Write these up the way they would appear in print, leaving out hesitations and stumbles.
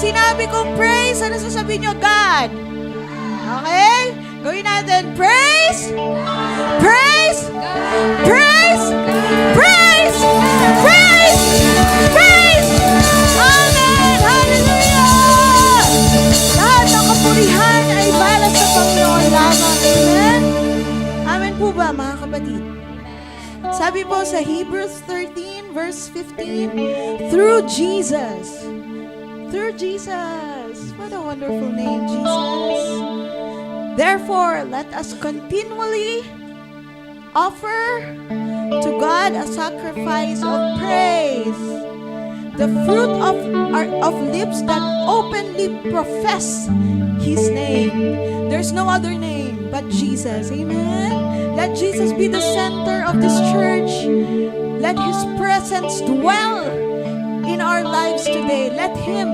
sinabi kong praise, ano sasabihin nyo? God. Okay? Gawin natin. Praise! Praise! Praise! Praise! Praise! Praise! Amen! Hallelujah! Lahat ng kapurihan ay balas sa Panginoon lamang. Amen? Amen po ba, mga kapatid? Sabi po sa Hebrews 13 verse 15, through Jesus. Through Jesus. What a wonderful name, Jesus. Therefore, let us continually offer to God a sacrifice of praise, the fruit of lips that openly profess His name. There's no other name but Jesus. Amen. Let Jesus be the center of this church. Let His presence dwell in our lives today. Let Him,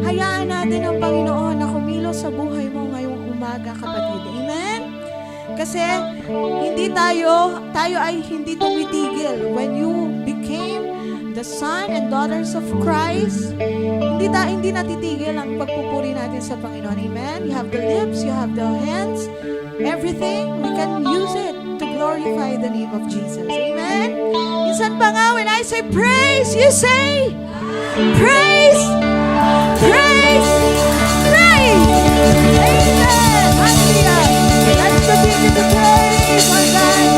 hayaan natin ang Panginoon na kumilos sa buhay mo ngayong umaga, kapatid. Amen? Kasi tayo ay hindi tumitigil. When you became the son and daughters of Christ, hindi natitigil ang pagpupuri natin sa Panginoon. Amen? You have the lips, you have the hands, everything, we can use it to glorify the name of Jesus. Amen? Minsan pa nga, when I say praise, you say praise! Praise! Praise! Amen! Hallelujah! Let's continue to praise our God.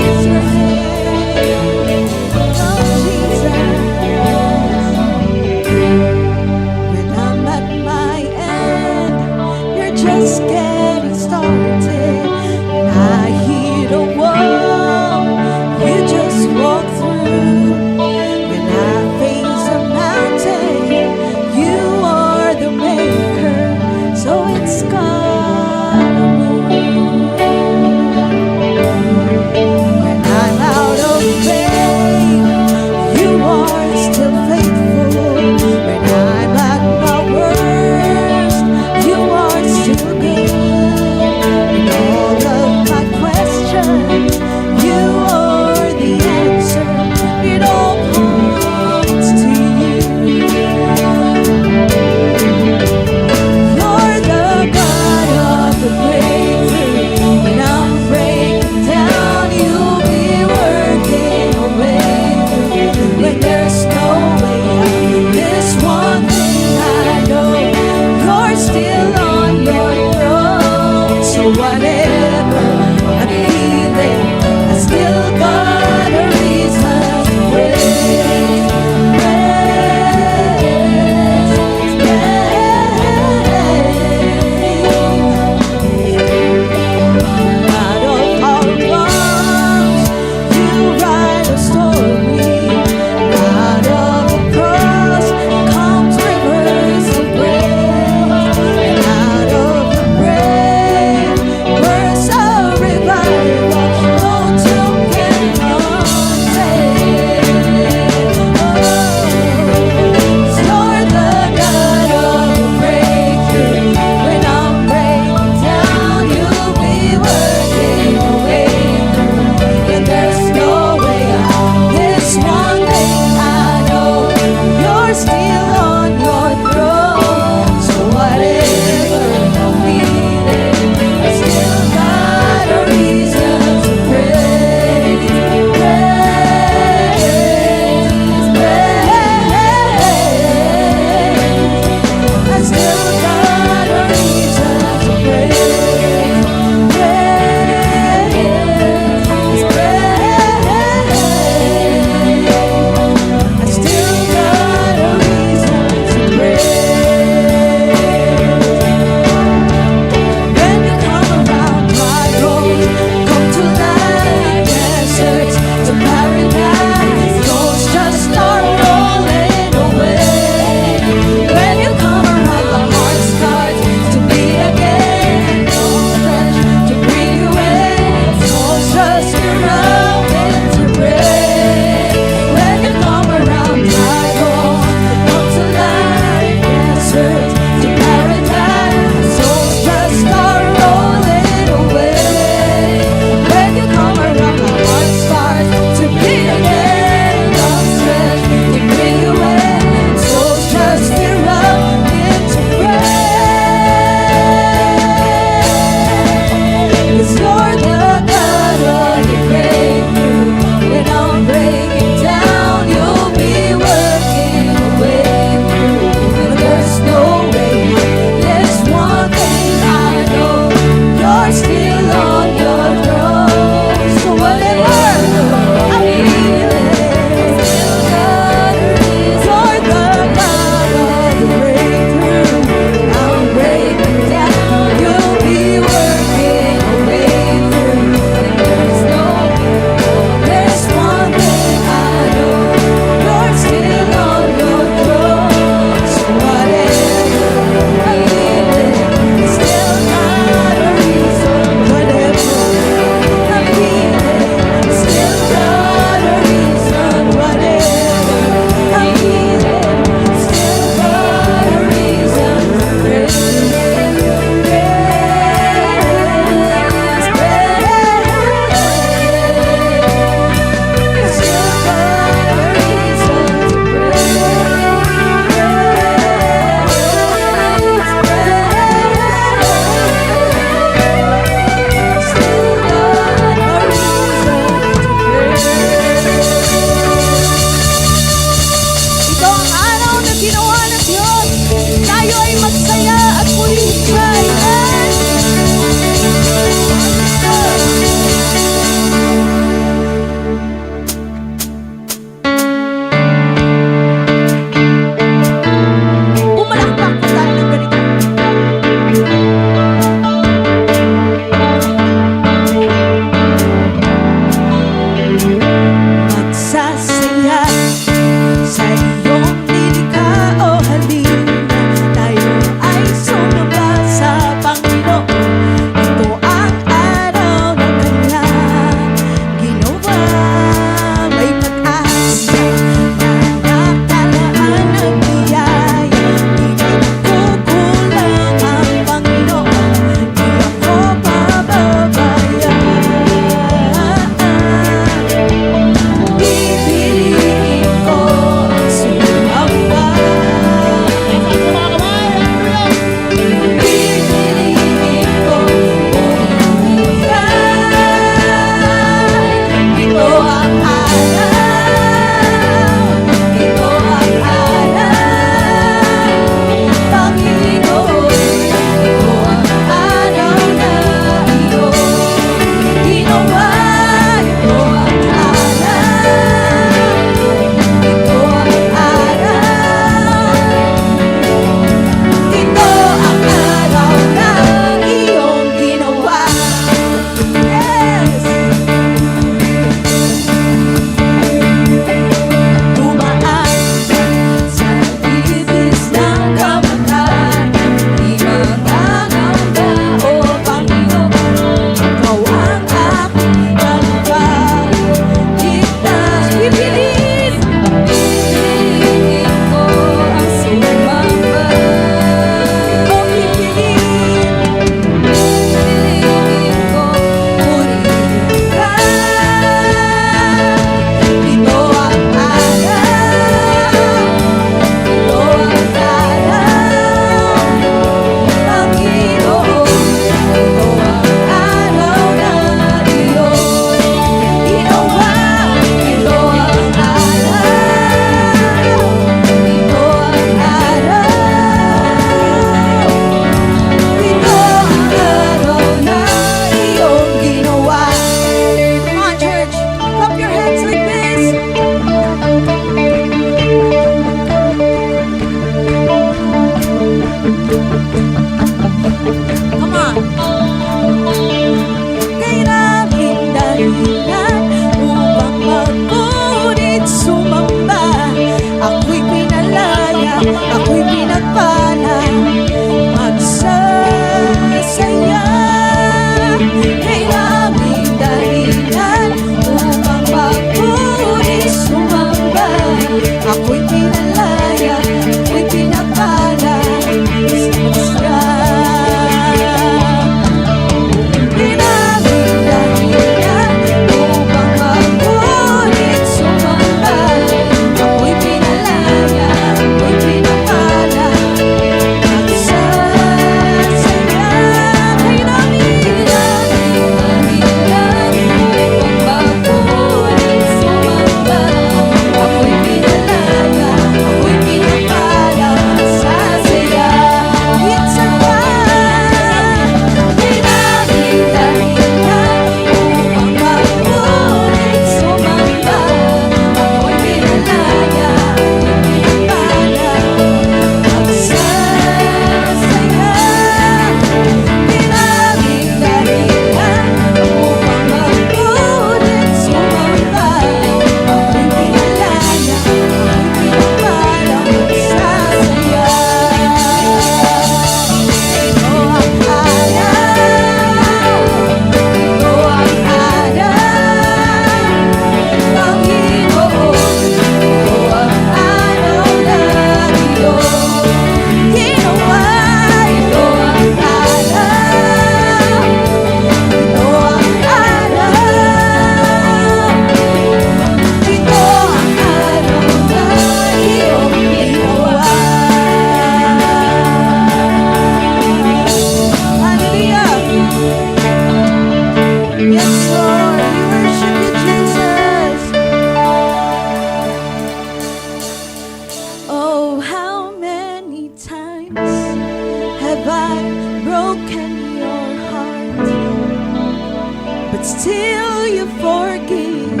still you forgive.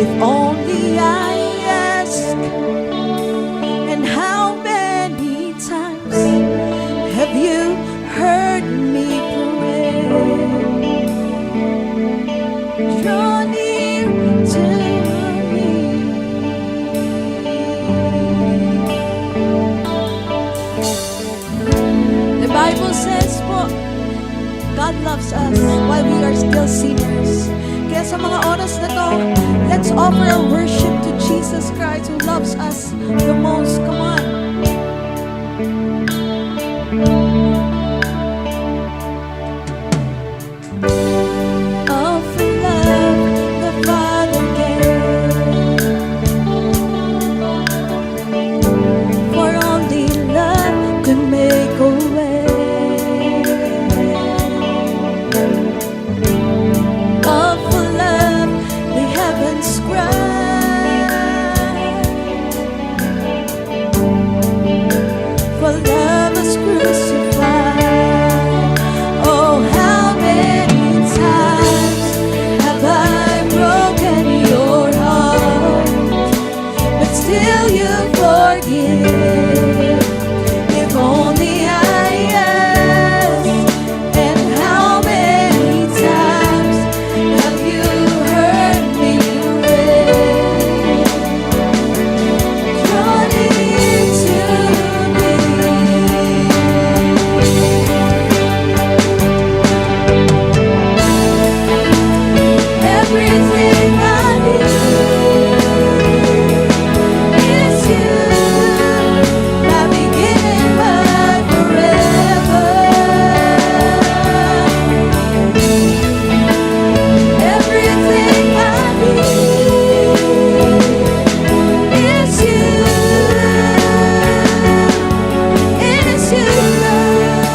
If only I ask. And how many times have you heard me pray? Draw near to me. The Bible says po, God loves us while we are still sinners. Kaya sa mga oras na to, let's offer our worship to Jesus Christ who loves us the most. Come on. Of love the Father gave, for only love could make a way. Of love the heavens cry, for love is crucified. Oh, how many times have I broken your heart, but still you forgive. If only I ask. And how many times have you heard me pray? Draw near to me. Everything I need is you, my beginning, my forever. Everything I need is you. It is you, Lord.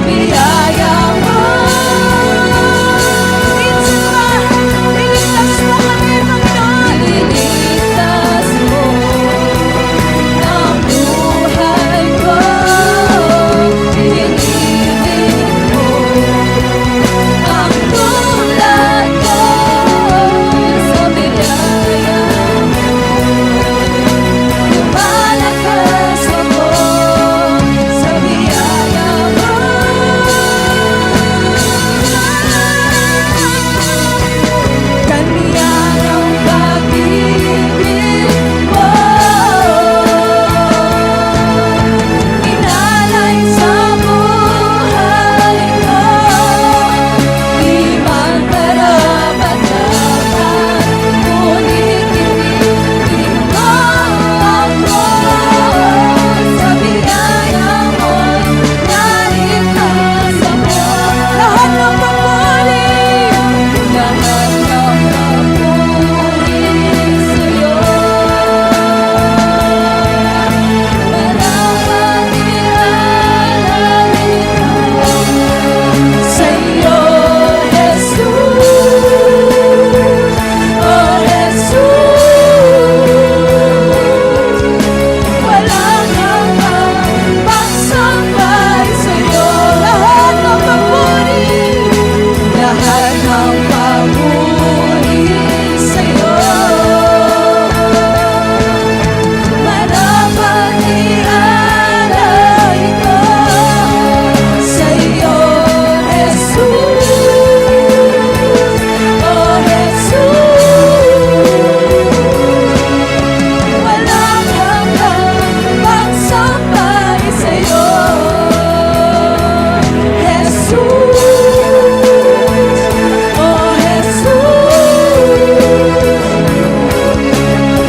biyaya mo. Minsan ba, iligtas mo kami, Panginoon. Ililigtas mo ang buhay ko. Inibig mo ang tulad ko sa biyaya mo. Lumalakas ako sa biyaya mo. Kanyang ang pag-ibig mo, inalay sa buhay ko. Di man karapat-dapat, ngunit ibigin mo ako. Sa biyaya mo'y naligtas ako. Lahat ng papuri, Lahat ng papuri sa'yo. Marapat ialay ko sa'yo, Jesus. Oh, Jesus. Walang hanggang pagsambay sa'yo. lahat ng papuri, Lahat ng papuri sa'yo. Marapat ialay ko sa'yo, Jesus. Oh, Jesus. Walang hanggang pagsambay sa'yo, Jesus. Oh, Jesus.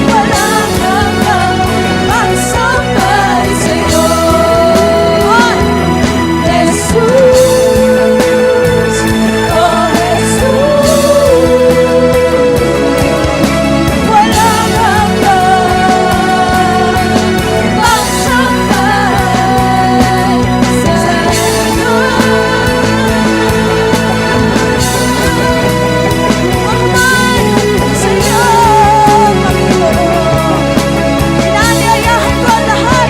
Walang hanggang pagsambay sa'yo, Jesus. Oh, Jesus. Walang hanggang Inaanyayahan ko ang lahat.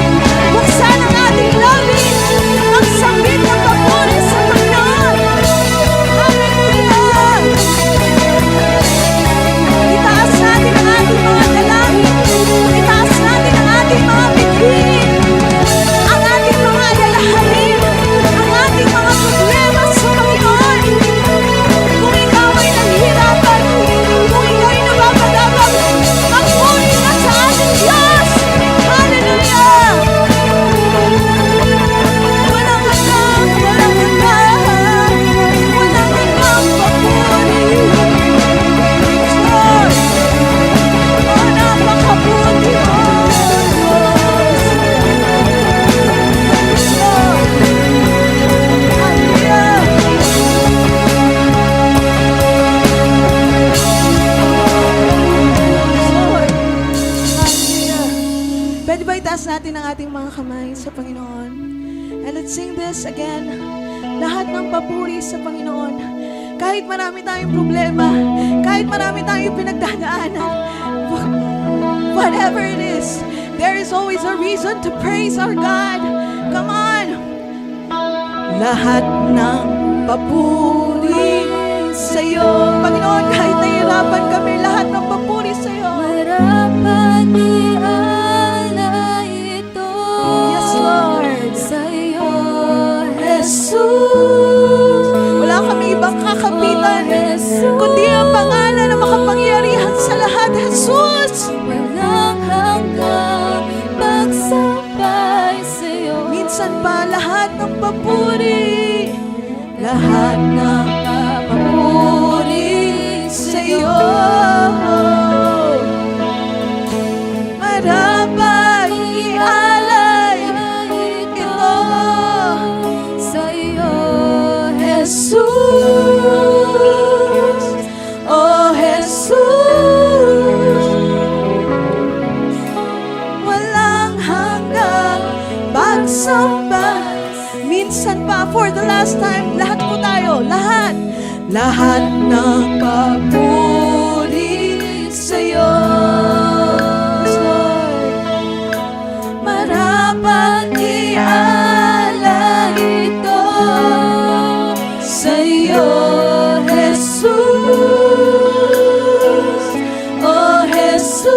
Buksan ang ating labi. Magsambit ng papuri sa Panginoon. Hallelujah! Itaas natin ang ating mga dalangin. Itaas natin ang ating mga bituin. Ang ating mga alalahanin. Ang ating mga problema sa Panginoon. Kung ikaw ay nahihirapan, kung ikaw ay nababagabag, magpuri ka sa ating Diyos. Hallelujah! Walang hanggang, walang hanggang, walang hanggang papuri. Diyos, oh, napakabuti mo, Diyos. Hallelujah! Lord. Hallelujah. Pwede ba itaas natin ang ating mga kamay sa Panginoon? And let's sing this again. Lahat ng papuri sa Panginoon. Kahit marami tayong problema, kahit marami tayong pinagdadaanan, whatever it is, there is always a reason to praise our God. Come on! Lahat ng papuri sa'yo. Panginoon, kahit nahihirapan kami, lahat ng papuri sa'yo. marapat ialay ito Yes, Lord. sa'yo, Jesus. Wala kami ibang kakapitan, Jesus. kundi ang pangalan na makapangyarihan sa lahat, Jesus. Walang hanggang pagsambay sa'yo. Minsan pa lahat ng papuri, lahat ng papuri sa'yo. Marapat ialay ito sa'yo, Jesus. Oh, Jesus. Walang hanggang pagsamba. minsan pa, for the last time, lahat po tayo, lahat. Lahat ng papuri sa'yo, Lord. Marapat ialay ito sa'yo, Jesus. Oh, Jesus.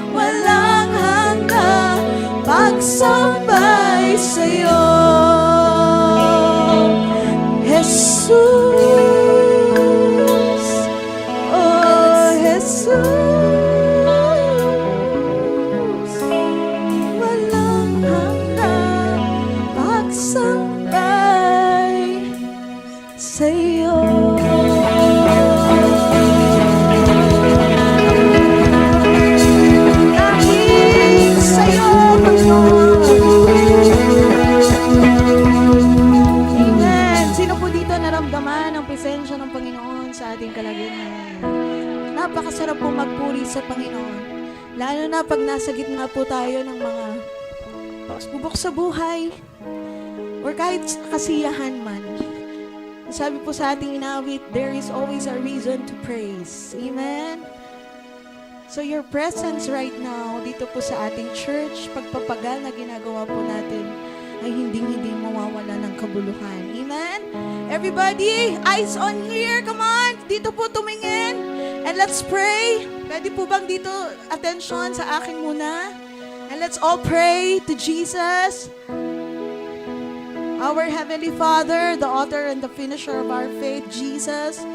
Walang hanggang pagsambay sa'yo, Jesus. Oh, Jesus. Walang hanggang pagsambay sa'yo. Dahil sa'yo, Panginoon. Amen. Sino po dito naramdaman ang presensya ng Panginoon sa ating kalagayan? Napakasarap po magpuri sa Panginoon. Lalo na pag nasa gitna po tayo ng mga pagsubok sa buhay or kahit kasiyahan man. Sabi po sa ating inawit, there is always a reason to praise. Amen? So your presence right now, dito po sa ating church, pagpapagal na ginagawa po natin, ay hindi mawawala ng kabuluhan. Amen? Everybody, eyes on here, come on! Dito po tumingin. And let's pray. Pwede po bang dito attention sa akin muna? And let's all pray to Jesus. Our Heavenly Father, the author and the finisher of our faith, Jesus.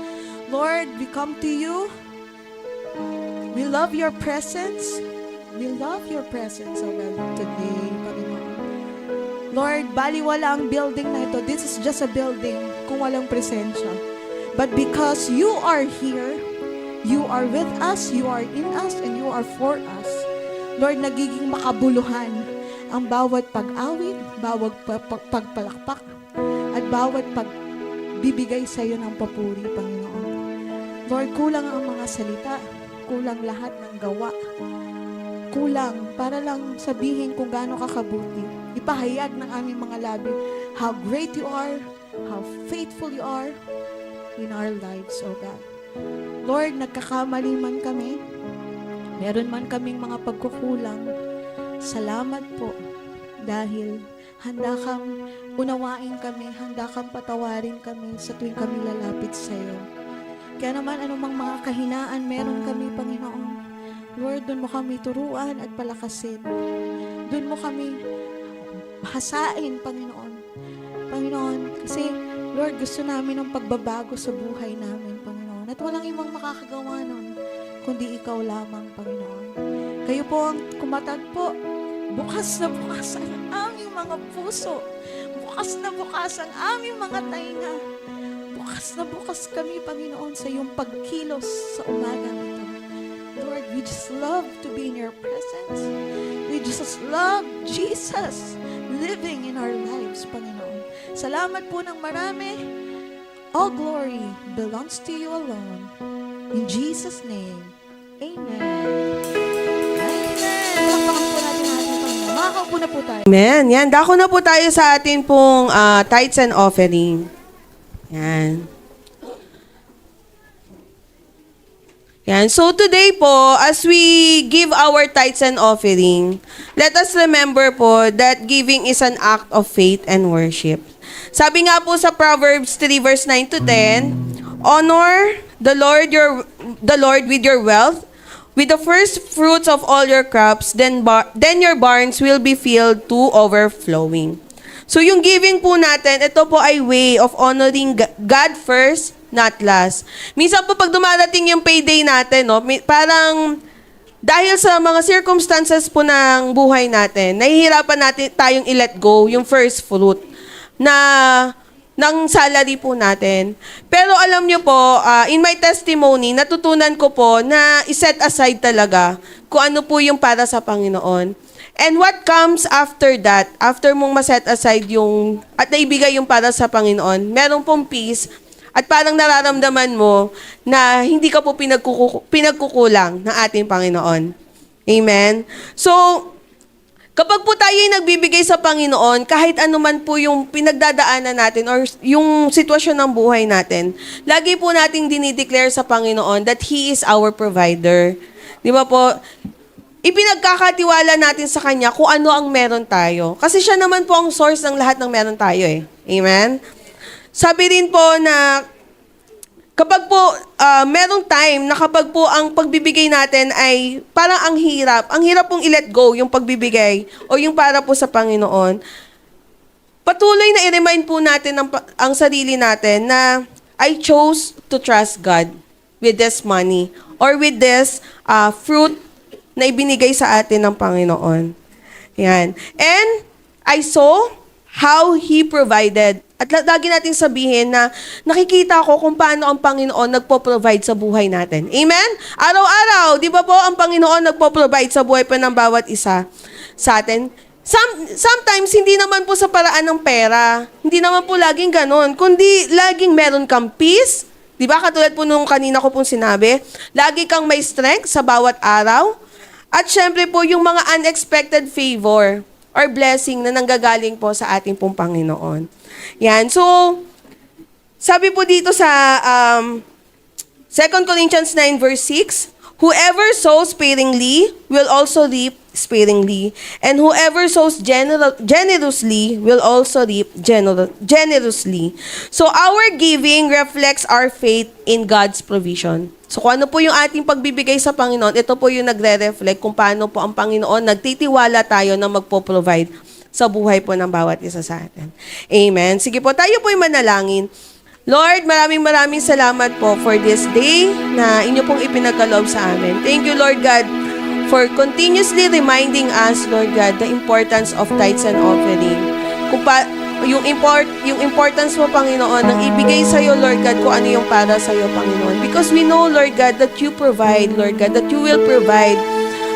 Lord, we come to you. We love your presence. We love your presence, oh God, today, Panginoon. Lord, baliwala ang building na ito. This is just a building kung walang presensya. But because you are here, you are with us, you are in us, and you are for us. Lord, nagiging makabuluhan ang bawat pag-awit, bawat pagpalakpak, at bawat pagbibigay sa iyo ng papuri, Panginoon. Lord, kulang ang mga salita, kulang lahat ng gawa, kulang para lang sabihin kung gaano kakabuti. Ipahayag ng aming mga labi how great you are, how faithful you are in our lives, O God. Lord, nagkakamali man kami, meron man kaming mga pagkukulang, salamat po dahil handa kang unawain kami, handa kang patawarin kami sa tuwing kami lalapit sa iyo. Kaya naman anumang mga kahinaan meron kami, Panginoon, Lord, doon mo kami turuan at palakasin. Doon mo kami hasain, Panginoon. Panginoon, kasi Lord, gusto namin ng pagbabago sa buhay namin, Panginoon. At walang ibang makakagawa nun, kundi ikaw lamang, Panginoon. Kayo po ang kumatagpo. Bukas na bukas ang aming mga puso. Bukas na bukas ang aming mga tainga. Bukas na bukas kami, Panginoon, sa iyong pagkilos sa umagang ito. Lord, we just love to be in your presence. We just love Jesus living in our lives, Panginoon. Salamat po ng marami. All glory belongs to you alone. In Jesus' name, amen. Makakaupo na po tayo. Amen. Yan, dako na po tayo sa atin pong tithes and offering. Yan. Yan. So today po, as we give our tithes and offering, let us remember po that giving is an act of faith and worship. Sabi nga po sa Proverbs 3 verse 9 to 10, honor the Lord with your wealth, with the first fruits of all your crops, then your barns will be filled to overflowing. So yung giving po natin, ito po ay way of honoring God first, not last. Minsan po pag dumarating yung payday natin, no, parang dahil sa mga circumstances po ng buhay natin, nahihirapan natin tayong i-let go yung first fruit na ng salary po natin. Pero alam nyo po, in my testimony, natutunan ko po na iset aside talaga kung ano po yung para sa Panginoon. And what comes after that, after mong maset aside yung, at naibigay yung para sa Panginoon, meron pong peace, at parang nararamdaman mo na hindi ka po pinagkukulang ng ating Panginoon. Amen? So, Kapag po tayo ay nagbibigay sa Panginoon, kahit anuman po yung pinagdadaanan natin or yung sitwasyon ng buhay natin, lagi po nating dinideclare sa Panginoon that He is our provider. Di ba po? Ipinagkakatiwala natin sa Kanya kung ano ang meron tayo. Kasi siya naman po ang source ng lahat ng meron tayo eh. Amen? Sabi rin po na kapag po merong time na kapag po ang pagbibigay natin ay parang ang hirap pong i-let go yung pagbibigay o yung para po sa Panginoon, patuloy na i-remind po natin ang sarili natin na I chose to trust God with this money or with this fruit na ibinigay sa atin ng Panginoon. Yan. And I saw how He provided. At lagi nating sabihin na nakikita ko kung paano ang Panginoon nagpo-provide sa buhay natin. Amen? Araw-araw, di ba po, ang Panginoon nagpo-provide sa buhay pa ng bawat isa sa atin. Sometimes, hindi naman po sa paraan ng pera. Hindi naman po laging ganun. Kundi, laging meron kang peace. Di ba? Katulad po nung kanina ko pong sinabi, lagi kang may strength sa bawat araw. At syempre po, yung mga unexpected favor or blessing na nanggagaling po sa ating pong Panginoon. Yan. So, sabi po dito sa 2 Corinthians 9 verse 6, whoever sows sparingly will also reap sparingly, and whoever sows generously will also reap generously. So, our giving reflects our faith in God's provision. So, kung ano po yung ating pagbibigay sa Panginoon, ito po yung nagre-reflect kung paano po ang Panginoon nagtitiwala tayo na magpo-provide sa buhay po ng bawat isa sa atin. Amen. Sige po, tayo po yung manalangin. Lord, maraming salamat po for this day na inyo pong ipinagkaloob sa amin. Thank you, Lord God, for continuously reminding us, Lord God, the importance of tithes and offering. Yung importance mo, Panginoon, ng ibigay sa iyo, Lord God, kung ano yung para sa iyo, Panginoon. Because we know, Lord God, that you provide, Lord God, that you will provide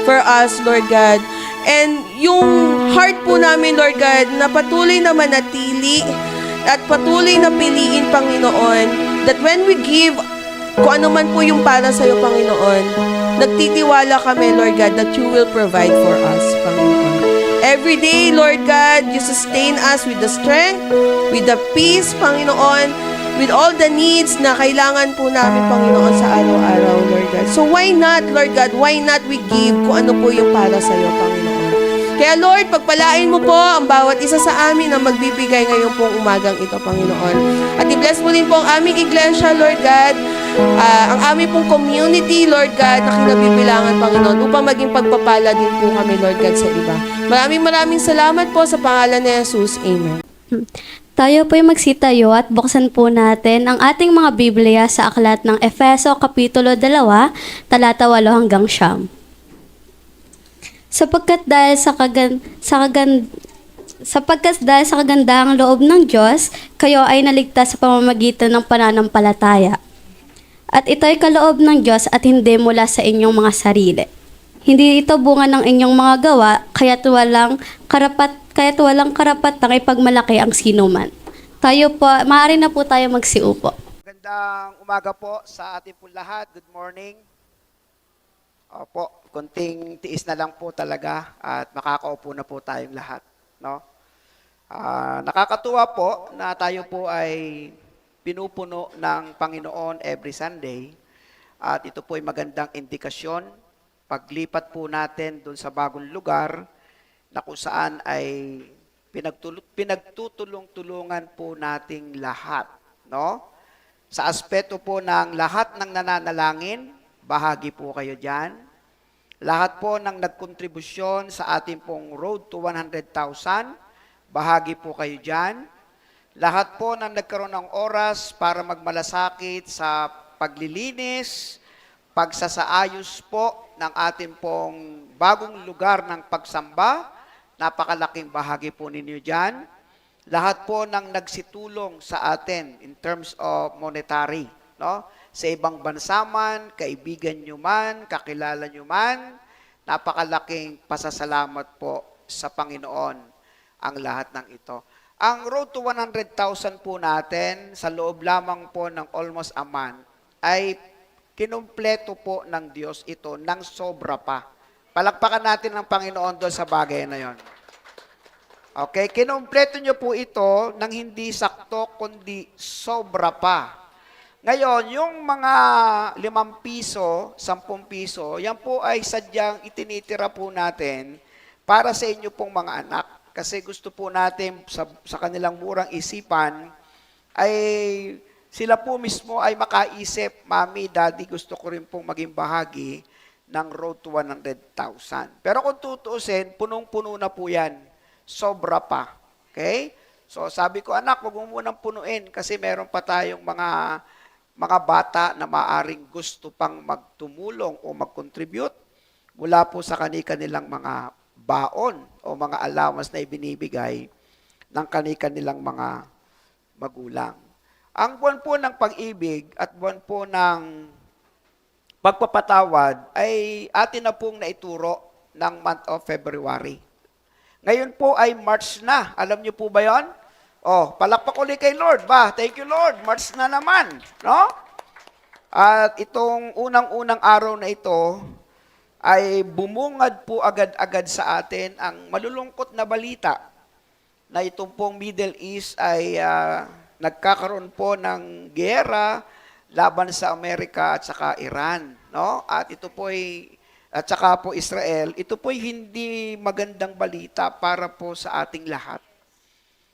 for us, Lord God. And yung heart po namin, Lord God, na patuloy na manatili at patuloy na piliin, Panginoon, that when we give, kung ano man po yung para sa iyo, Panginoon, nagtitiwala kami, Lord God, that you will provide for us, Panginoon. Every day, Lord God, you sustain us with the strength, with the peace, Panginoon, with all the needs na kailangan po namin, Panginoon, sa araw-araw, Lord God. So why not, Lord God, why not we give kung ano po yung para sa iyo, Panginoon? Kaya Lord, pagpalain mo po ang bawat isa sa amin na magbibigay ngayon pong umagang ito, Panginoon. At i-bless mo din po ang aming iglesia, Lord God, ang aming pong community, Lord God, na kinabibilangan, Panginoon, upang maging pagpapala din po kami, Lord God, sa iba. Maraming salamat po sa pangalan ni Jesus. Amen. Tayo po ay magsitayo at buksan po natin ang ating mga Biblia sa aklat ng Efeso Kapitulo 2, talata 8 hanggang 9. Sapagkat dahil sa kagandahang loob ng Diyos, kayo ay naligtas sa pamamagitan ng pananampalataya. At ito'y kaloob ng Diyos at hindi mula sa inyong mga sarili. Hindi ito bunga ng inyong mga gawa, kaya't walang karapatang ipagmalaki ang sinuman. Tayo po, maaari na po tayo magsiupo. Magandang umaga po sa ating po lahat. Good morning. Opo, konting tiis na lang po talaga at makakaupo na po tayong lahat. No? Nakakatuwa po na tayo po ay pinupuno ng Panginoon every Sunday at ito po ay magandang indikasyon paglipat po natin doon sa bagong lugar na kung saan ay pinagtutulong-tulungan po nating lahat. No? Sa aspeto po ng lahat ng nananalangin, bahagi po kayo dyan. Lahat po ng nagkontribusyon sa ating pong Road to 100,000, bahagi po kayo dyan. Lahat po ng nagkaroon ng oras para magmalasakit sa paglilinis, pagsasaayos po ng ating pong bagong lugar ng pagsamba, napakalaking bahagi po ninyo dyan. Lahat po ng nagsitulong sa atin in terms of monetary, no? Sa ibang bansa man, kaibigan nyo man, kakilala nyo man, napakalaking pasasalamat po sa Panginoon ang lahat ng ito. Ang Road to 100,000 po natin, sa loob lamang po ng almost a month, ay kinumpleto po ng Diyos ito ng sobra pa. Palakpakan natin ang Panginoon doon sa bagay na yon. Okay, kinompleto nyo po ito ng hindi sakto, kundi sobra pa. Ngayon, yung mga 5 piso, 10 piso, yan po ay sadyang itinitira po natin para sa inyo pong mga anak. Kasi gusto po natin sa kanilang murang isipan, ay sila po mismo ay makaisip, Mami, Daddy, gusto ko rin pong maging bahagi ng road to 100,000. Pero kung tutuusin, punong-puno na po yan. Sobra pa. Okay? So sabi ko, anak, huwag mo munang punuin kasi meron pa tayong mga bata na maaring gusto pang magtumulong o mag-contribute mula po sa kanilang mga baon o mga allowance na ibinibigay ng kanilang mga magulang. Ang buwan po ng pag-ibig at buwan po ng pagpapatawad ay atin na pong naituro ng month of February. Ngayon po ay March na. Alam niyo po ba yon? Oh, palakpak ulit kay Lord ba? Thank you, Lord. March na naman. No? At itong unang-unang araw na ito ay bumungad po agad-agad sa atin ang malulungkot na balita na itong pong Middle East ay nagkakaroon po ng giyera laban sa Amerika at saka Iran, no? At ito po ay at saka po Israel, ito po ay hindi magandang balita para po sa ating lahat.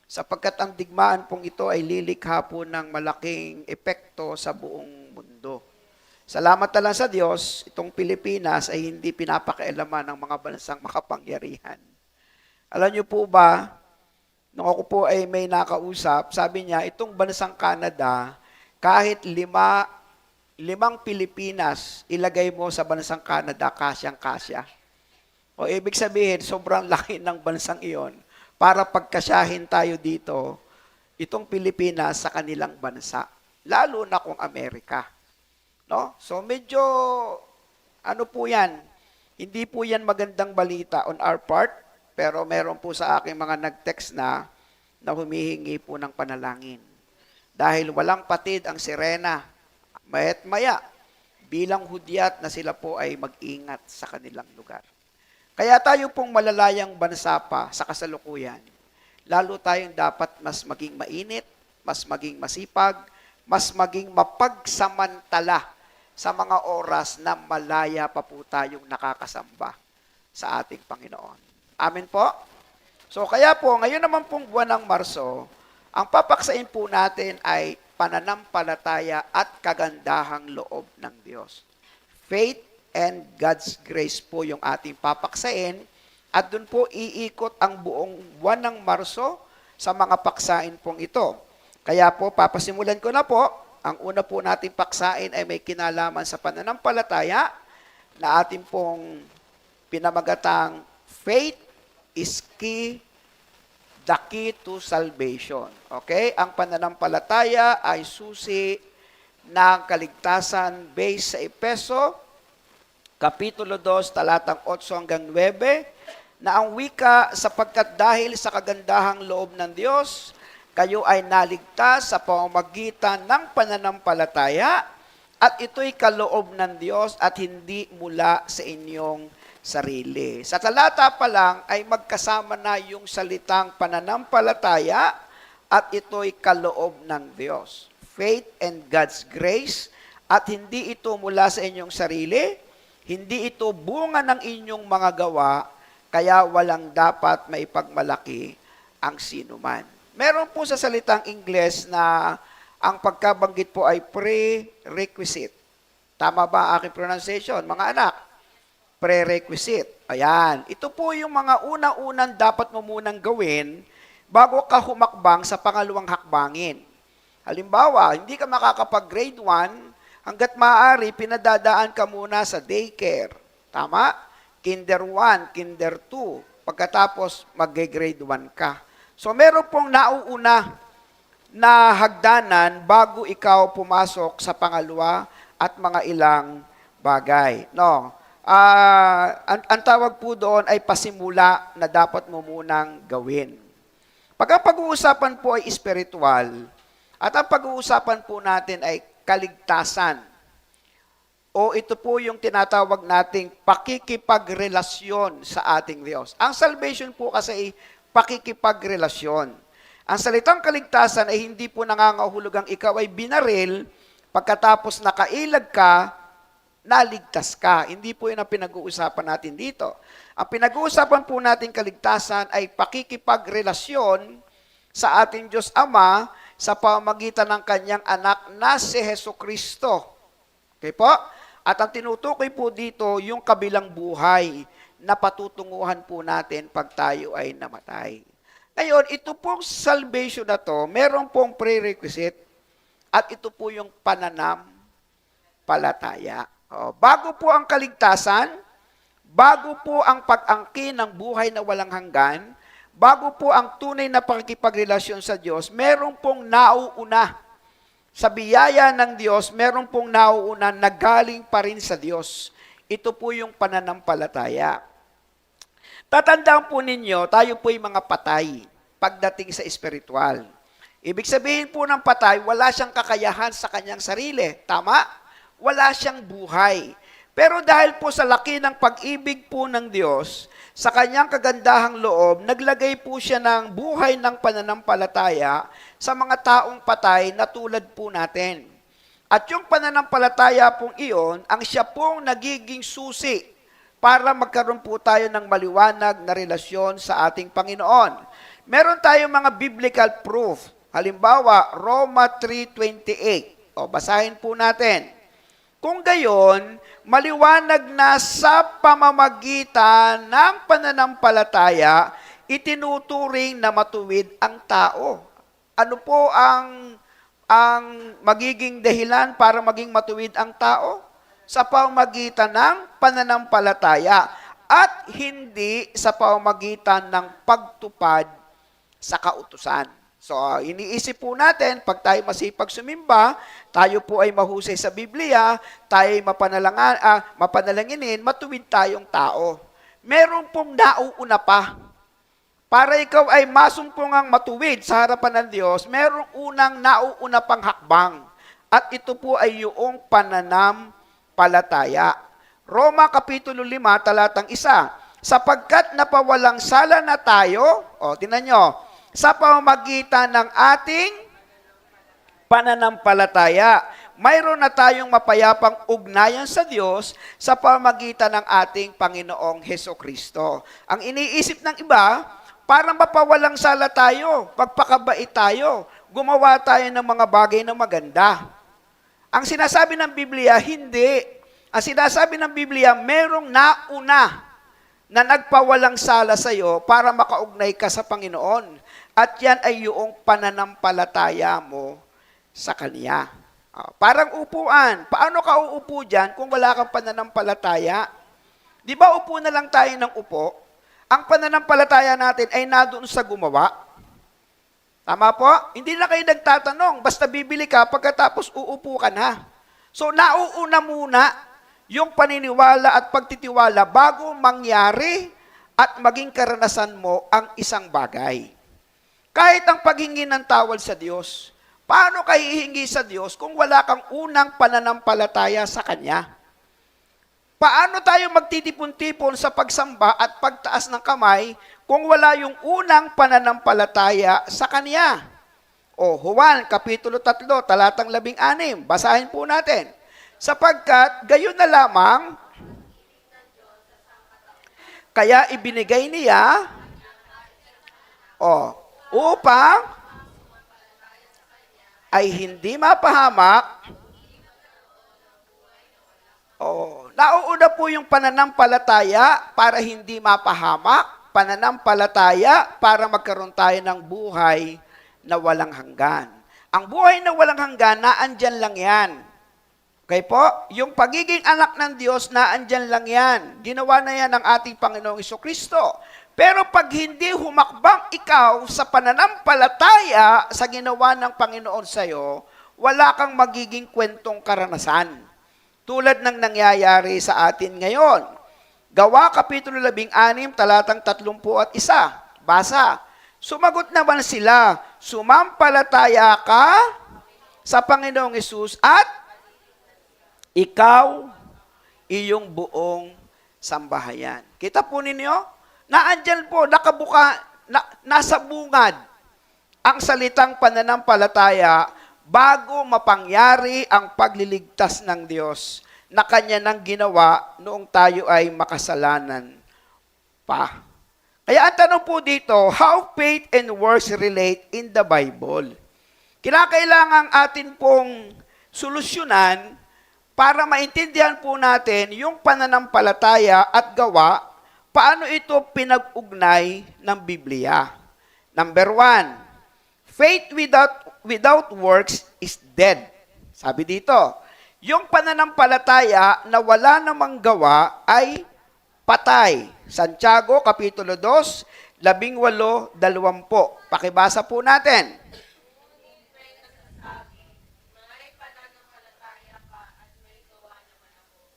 Sapagkat ang digmaan pong ito ay lilikha po ng malaking epekto sa buong mundo. Salamat na lang sa Diyos, itong Pilipinas ay hindi pinapakialaman ng mga bansang makapangyarihan. Alam niyo po ba, nung ako po ay may nakausap, sabi niya, itong bansang Canada, kahit 5 Pilipinas, ilagay mo sa bansang Canada, kasyang-kasya. O ibig sabihin, sobrang laki ng bansang iyon para pagkasyahin tayo dito, itong Pilipinas sa kanilang bansa. Lalo na kung Amerika. No? So medyo, ano po yan, hindi po yan magandang balita on our part, pero meron po sa aking mga nag-text na humihingi po ng panalangin. Dahil walang patid ang sirena, maya't maya, bilang hudyat na sila po ay mag-ingat sa kanilang lugar. Kaya tayo pong malalayang bansa pa sa kasalukuyan, lalo tayong dapat mas maging mainit, mas maging masipag, mas maging mapagsamantala sa mga oras na malaya pa po tayong nakakasamba sa ating Panginoon. Amen po? So kaya po, ngayon naman pong buwan ng Marso, ang papaksain po natin ay pananampalataya at kagandahang loob ng Diyos. Faith and God's grace po yung ating papaksain at doon po iikot ang buong buwan ng Marso sa mga paksain pong ito. Kaya po, papasimulan ko na po. Ang una po nating paksain ay may kinalaman sa pananampalataya na ating pong pinamagatang faith is key, the key to salvation. Okay? Ang pananampalataya ay susi ng kaligtasan based sa Efeso, Kapitulo 2, talatang 8 hanggang 9, na ang wika, sapagkat dahil sa kagandahang loob ng Diyos, kayo ay naligtas sa pamamagitan ng pananampalataya, at ito'y kaloob ng Diyos at hindi mula sa inyong sarili. Sa talata pa lang ay magkasama na yung salitang pananampalataya at ito'y kaloob ng Diyos. Faith and God's grace, at hindi ito mula sa inyong sarili, hindi ito bunga ng inyong mga gawa, kaya walang dapat maipagmalaki ang sinuman. Meron po sa salitang Ingles na ang pagkabanggit po ay prerequisite. Tama ba ang aking pronunciation, mga anak? Prerequisite. Ayan. Ito po yung mga una-unang dapat mo munang gawin bago ka humakbang sa pangalawang hakbangin. Halimbawa, hindi ka makakapag-grade 1 hanggat maaari, pinadadaan ka muna sa daycare. Tama? Kinder 1, Kinder 2. Pagkatapos, mag-grade 1 ka. So, meron pong nauuna na hagdanan bago ikaw pumasok sa pangalawa at mga ilang bagay. No? Ang tawag po doon ay pasimula na dapat mo munang gawin. Pag-uusapan po ay spiritual, at ang pag-uusapan po natin ay kaligtasan. o ito po yung tinatawag nating pakikipagrelasyon sa ating Diyos. Ang salvation po kasi ay pakikipagrelasyon. Ang salitang kaligtasan ay hindi po nangangahulugang ikaw ay binaril, pagkatapos nakailag ka, naligtas ka. Hindi po yun ang pinag-uusapan natin dito. Ang pinag-uusapan po natin kaligtasan ay pakikipagrelasyon sa ating Diyos Ama sa pamamagitan ng kanyang anak na si Hesukristo. Okay po? At ang tinutukoy po dito, yung kabilang buhay na patutunguhan po natin pag tayo ay namatay. Ngayon, ito pong salvation na to, meron pong prerequisite at ito po yung pananampalataya. Bago po ang kaligtasan, bago po ang pag-angkin ng buhay na walang hanggan, bago po ang tunay na pakikipagrelasyon sa Diyos, meron pong nauuna. Sa biyaya ng Diyos, meron pong nauuna na galing pa rin sa Diyos. Ito po yung pananampalataya. Tatandaan po ninyo, tayo po'y mga patay pagdating sa espiritual. Ibig sabihin po ng patay, wala siyang kakayahan sa kanyang sarili. Tama? Wala siyang buhay. Pero dahil po sa laki ng pag-ibig po ng Diyos, sa kanyang kagandahang loob, naglagay po siya ng buhay ng pananampalataya sa mga taong patay na tulad po natin. At yung pananampalataya pong iyon, ang siya pong nagiging susi para magkaroon po tayo ng maliwanag na relasyon sa ating Panginoon. Meron tayong mga biblical proof. Halimbawa, Roma 3:28. Basahin po natin. Kung gayon, maliwanag na sa pamamagitan ng pananampalataya, itinuturing na matuwid ang tao. Ano po ang magiging dahilan para maging matuwid ang tao? Sa pamamagitan ng pananampalataya at hindi sa pamamagitan ng pagtupad sa kautusan. So, iniisip po natin, pag tayo masipag sumimba, tayo po ay mahusay sa Biblia, tayo ay mapanalanginin, matuwid tayong tao. Meron pong nauuna pa. Para ikaw ay masumpungang matuwid sa harapan ng Diyos, merong unang nauuna pang hakbang. At ito po ay yung pananampalataya. Roma Kapitulo 5, talatang 1. Sapagkat napawalang sala na tayo, tingnan nyo, sa pamamagitan ng ating pananampalataya, mayroon na tayong mapayapang ugnayan sa Diyos sa pamamagitan ng ating Panginoong Hesukristo. Ang iniisip ng iba, parang mapawalang sala tayo, pagpakabait tayo, gumawa tayo ng mga bagay na maganda. Ang sinasabi ng Biblia, hindi. Ang sinasabi ng Biblia, merong nauna na nagpawalang sala sa iyo para makaugnay ka sa Panginoon. At yan ay yung pananampalataya mo sa Kanya. Parang upuan. Paano ka uupo dyan kung wala kang pananampalataya? Di ba upo na lang tayo ng upo? Ang pananampalataya natin ay nadoon sa gumawa. Tama po? Hindi na kayo nagtatanong. Basta bibili ka, pagkatapos uupo ka na. So, nauuna muna yung paniniwala at pagtitiwala bago mangyari at maging karanasan mo ang isang bagay. Kahit ang paghingi ng tawad sa Diyos, paano ka hihingi sa Diyos kung wala kang unang pananampalataya sa Kanya? Paano tayo magtitipon-tipon sa pagsamba at pagtaas ng kamay kung wala yung unang pananampalataya sa Kanya? Juan, Kapitulo 3, talatang 16. Basahin po natin. Sapagkat gayon na lamang, kaya ibinigay niya, upang ay hindi mapahamak. Nauuna po yung pananampalataya para hindi mapahamak, pananampalataya para magkaroon tayo ng buhay na walang hanggan. Ang buhay na walang hanggan, naandyan lang yan. Okay po? Yung pagiging anak ng Diyos, naandyan lang yan. Ginawa na yan ng ating Panginoong Jesucristo. Pero pag hindi humakbang ikaw sa pananampalataya sa ginawa ng Panginoon sa'yo, wala kang magiging kwentong karanasan. Tulad ng nangyayari sa atin ngayon. Gawa Kapitulo 16, talatang 31. Basa. Sumagot naman sila, sumampalataya ka sa Panginoong Hesus at ikaw iyong buong sambahayan. Kita po ninyo? Naandyan po, nasa bungad ang salitang pananampalataya bago mapangyari ang pagliligtas ng Diyos na Kanya nang ginawa noong tayo ay makasalanan pa. Kaya ang tanong po dito, how faith and works relate in the Bible? Kinakailangan atin pong solusyonan para maintindihan po natin yung pananampalataya at gawa, paano ito pinag-ugnay ng Biblia. Number 1, faith without works is dead. Sabi dito, yung pananampalataya na wala namang gawa ay patay. Santiago, Kapitulo 2, 18-20. Pakibasa po natin.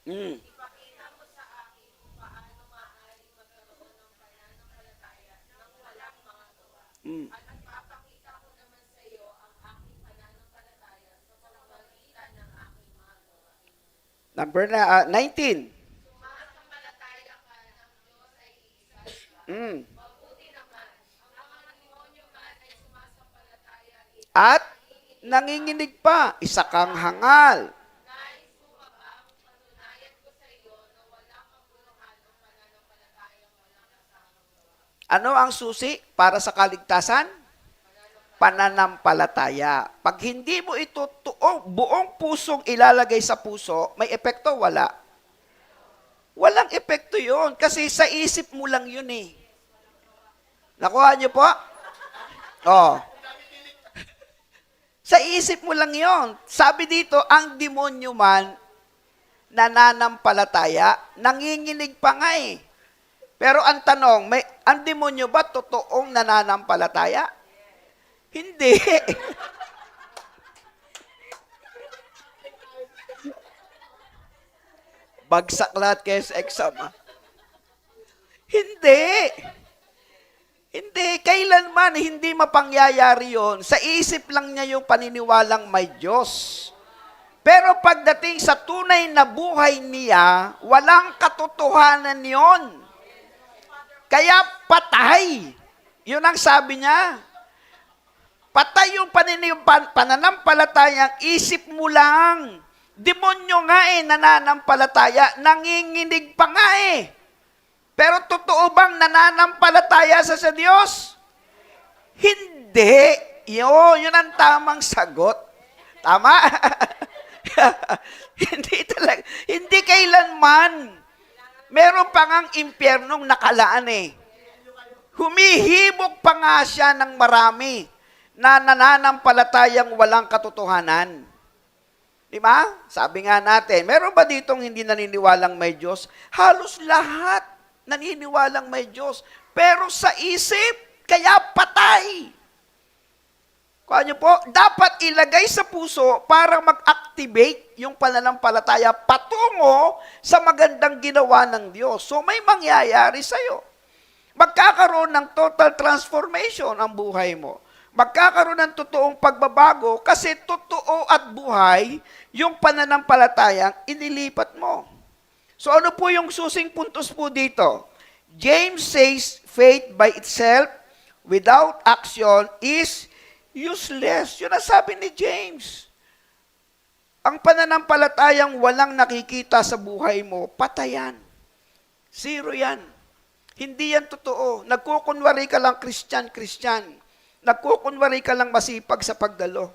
Mm. Mm. Number 19. Mm. At nanginginig pa, isa kang hangal. Ano ang susi para sa kaligtasan? Pananampalataya. Pag hindi mo ito buong pusong ilalagay sa puso, may epekto? Wala. Walang epekto yon kasi sa isip mo lang yun eh. Nakuha niyo po? Oh. Sa isip mo lang yon. Sabi dito, ang demonyo man nananampalataya, nanginginig pa nga eh. Pero ang tanong, ang demonyo ba totoong nananampalataya? Hindi. Bagsak lahat kayo sa exam, ha? Hindi. Hindi. Kailanman hindi mapangyayari yon. Sa isip lang niya yung paniniwalang may Diyos. Pero pagdating sa tunay na buhay niya, walang katotohanan yon. Kaya patay. Yun ang sabi niya. Patay yung pananampalatayang isip mo lang. Demonyo nga eh, nananampalataya. Nanginginig pa nga eh. Pero totoo bang nananampalataya sa Diyos? Hindi. Yun ang tamang sagot. Tama? Hindi talaga. Hindi kailanman. Meron pa ngang impyernong nakalaan eh. Humihibok pa nga siya ng marami na nananampalatayang walang katotohanan. Di ba? Sabi nga natin, meron ba ditong hindi naniniwalang may Diyos? Halos lahat naniniwalang may Diyos. Pero sa isip, kaya patay. Kaya niyo po, dapat ilagay sa puso para mag-activate yung pananampalataya patungo sa magandang ginawa ng Diyos. So may mangyayari sa'yo. Magkakaroon ng total transformation ang buhay mo. Magkakaroon ng totoong pagbabago kasi totoo at buhay yung pananampalatayang inilipat mo. So ano po yung susing puntos po dito? James says faith by itself without action is useless. Yun ang sabi ni James. Ang pananampalatayang walang nakikita sa buhay mo, patayan. Zero yan. Hindi yan totoo. Nagkukunwari ka lang Christian. Nagkukunwari ka lang masipag sa pagdalo.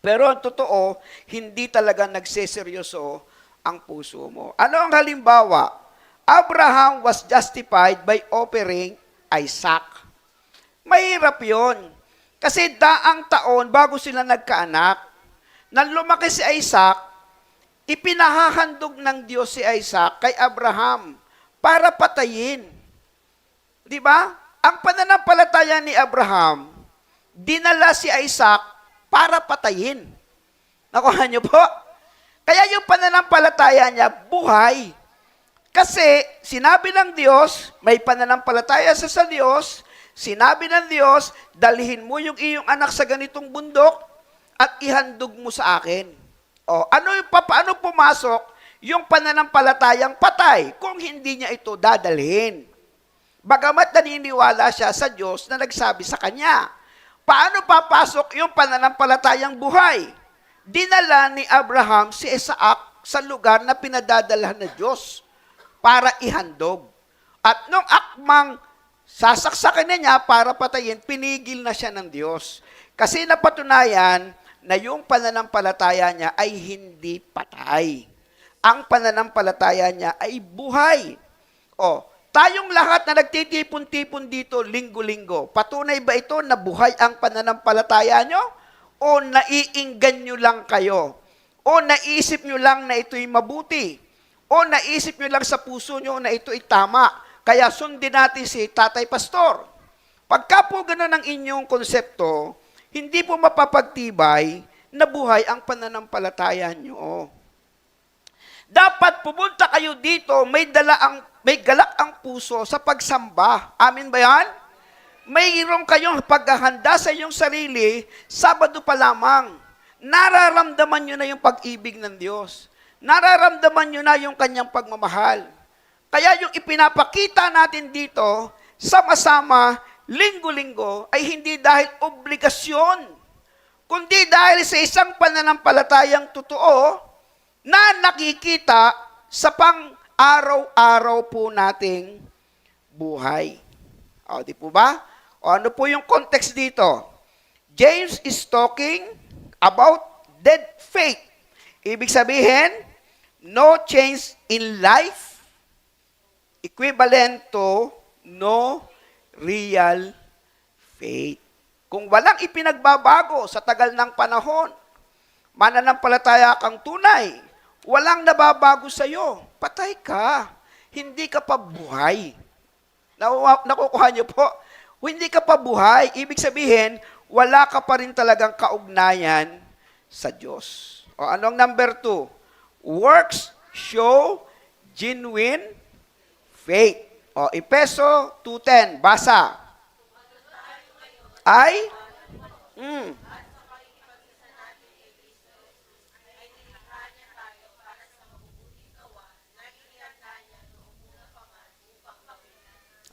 Pero ang totoo, hindi talaga nagseseryoso ang puso mo. Ano ang halimbawa? Abraham was justified by offering Isaac. Mahirap yun. Kasi daang taon bago sila nagkaanak, nang lumaki si Isaac, ipinahahandog ng Diyos si Isaac kay Abraham para patayin. Di ba? Ang pananampalataya ni Abraham, dinala si Isaac para patayin. Nakuha niyo po? Kaya yung pananampalataya niya, buhay. Kasi sinabi ng Diyos, may pananampalataya sa Diyos, sinabi ng Diyos, dalhin mo yung iyong anak sa ganitong bundok at ihandog mo sa akin. O, paano pumasok yung pananampalatayang patay kung hindi niya ito dadalhin. Bagamat naniniwala siya sa Diyos na nagsabi sa kanya. Paano papasok yung pananampalatayang buhay? Dinala ni Abraham si Isaac sa lugar na pinadadalhan ng Diyos para ihandog. At nung akmang sasaksakin na niya para patayin, pinigil na siya ng Diyos. Kasi napatunayan na yung pananampalataya niya ay hindi patay. Ang pananampalataya niya ay buhay. O, tayong lahat na nagtitipon-tipon dito linggo-linggo, patunay ba ito na buhay ang pananampalataya nyo? O naiinggan nyo lang kayo? O naisip nyo lang na ito'y mabuti? O naisip nyo lang sa puso nyo na ito'y tama? Kaya sundin natin si Tatay Pastor. Pagka po gano'n ang inyong konsepto, hindi po mapapagtibay na buhay ang pananampalataya nyo. Dapat pumunta kayo dito, may galak ang puso sa pagsamba. Amin ba yan? Mayroon kayong paghahanda sa inyong sarili, Sabado pa lamang. Nararamdaman nyo na yung pag-ibig ng Diyos. Nararamdaman nyo na yung kanyang pagmamahal. Kaya yung ipinapakita natin dito, sama-sama, linggo-linggo, ay hindi dahil obligasyon, kundi dahil sa isang pananampalatayang totoo, na nakikita sa pang-araw-araw po nating buhay. O, di po ba? O, ano po yung context dito? James is talking about dead faith. Ibig sabihin, no change in life, equivalent to no real faith. Kung walang ipinagbabago sa tagal ng panahon, mananampalataya kang tunay, walang nababago sa'yo, patay ka. Hindi ka pa buhay. Nakukuha niyo po? Hindi ka pa buhay. Ibig sabihin, wala ka pa rin talagang kaugnayan sa Diyos. O anong number 2? Works show genuine faith. O Efeso 2:10, basa. Ay?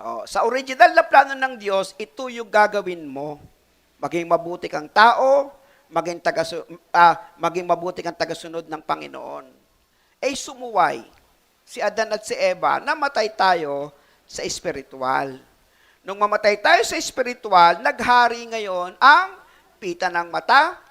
Oh, sa original na plano ng Diyos, ito yung gagawin mo. Maging mabuti kang tao, maging mabuti kang tagasunod ng Panginoon. Eh sumuway, si Adan at si Eva, namatay tayo sa espiritual. Nung mamatay tayo sa espiritual, naghari ngayon ang pita ng mata,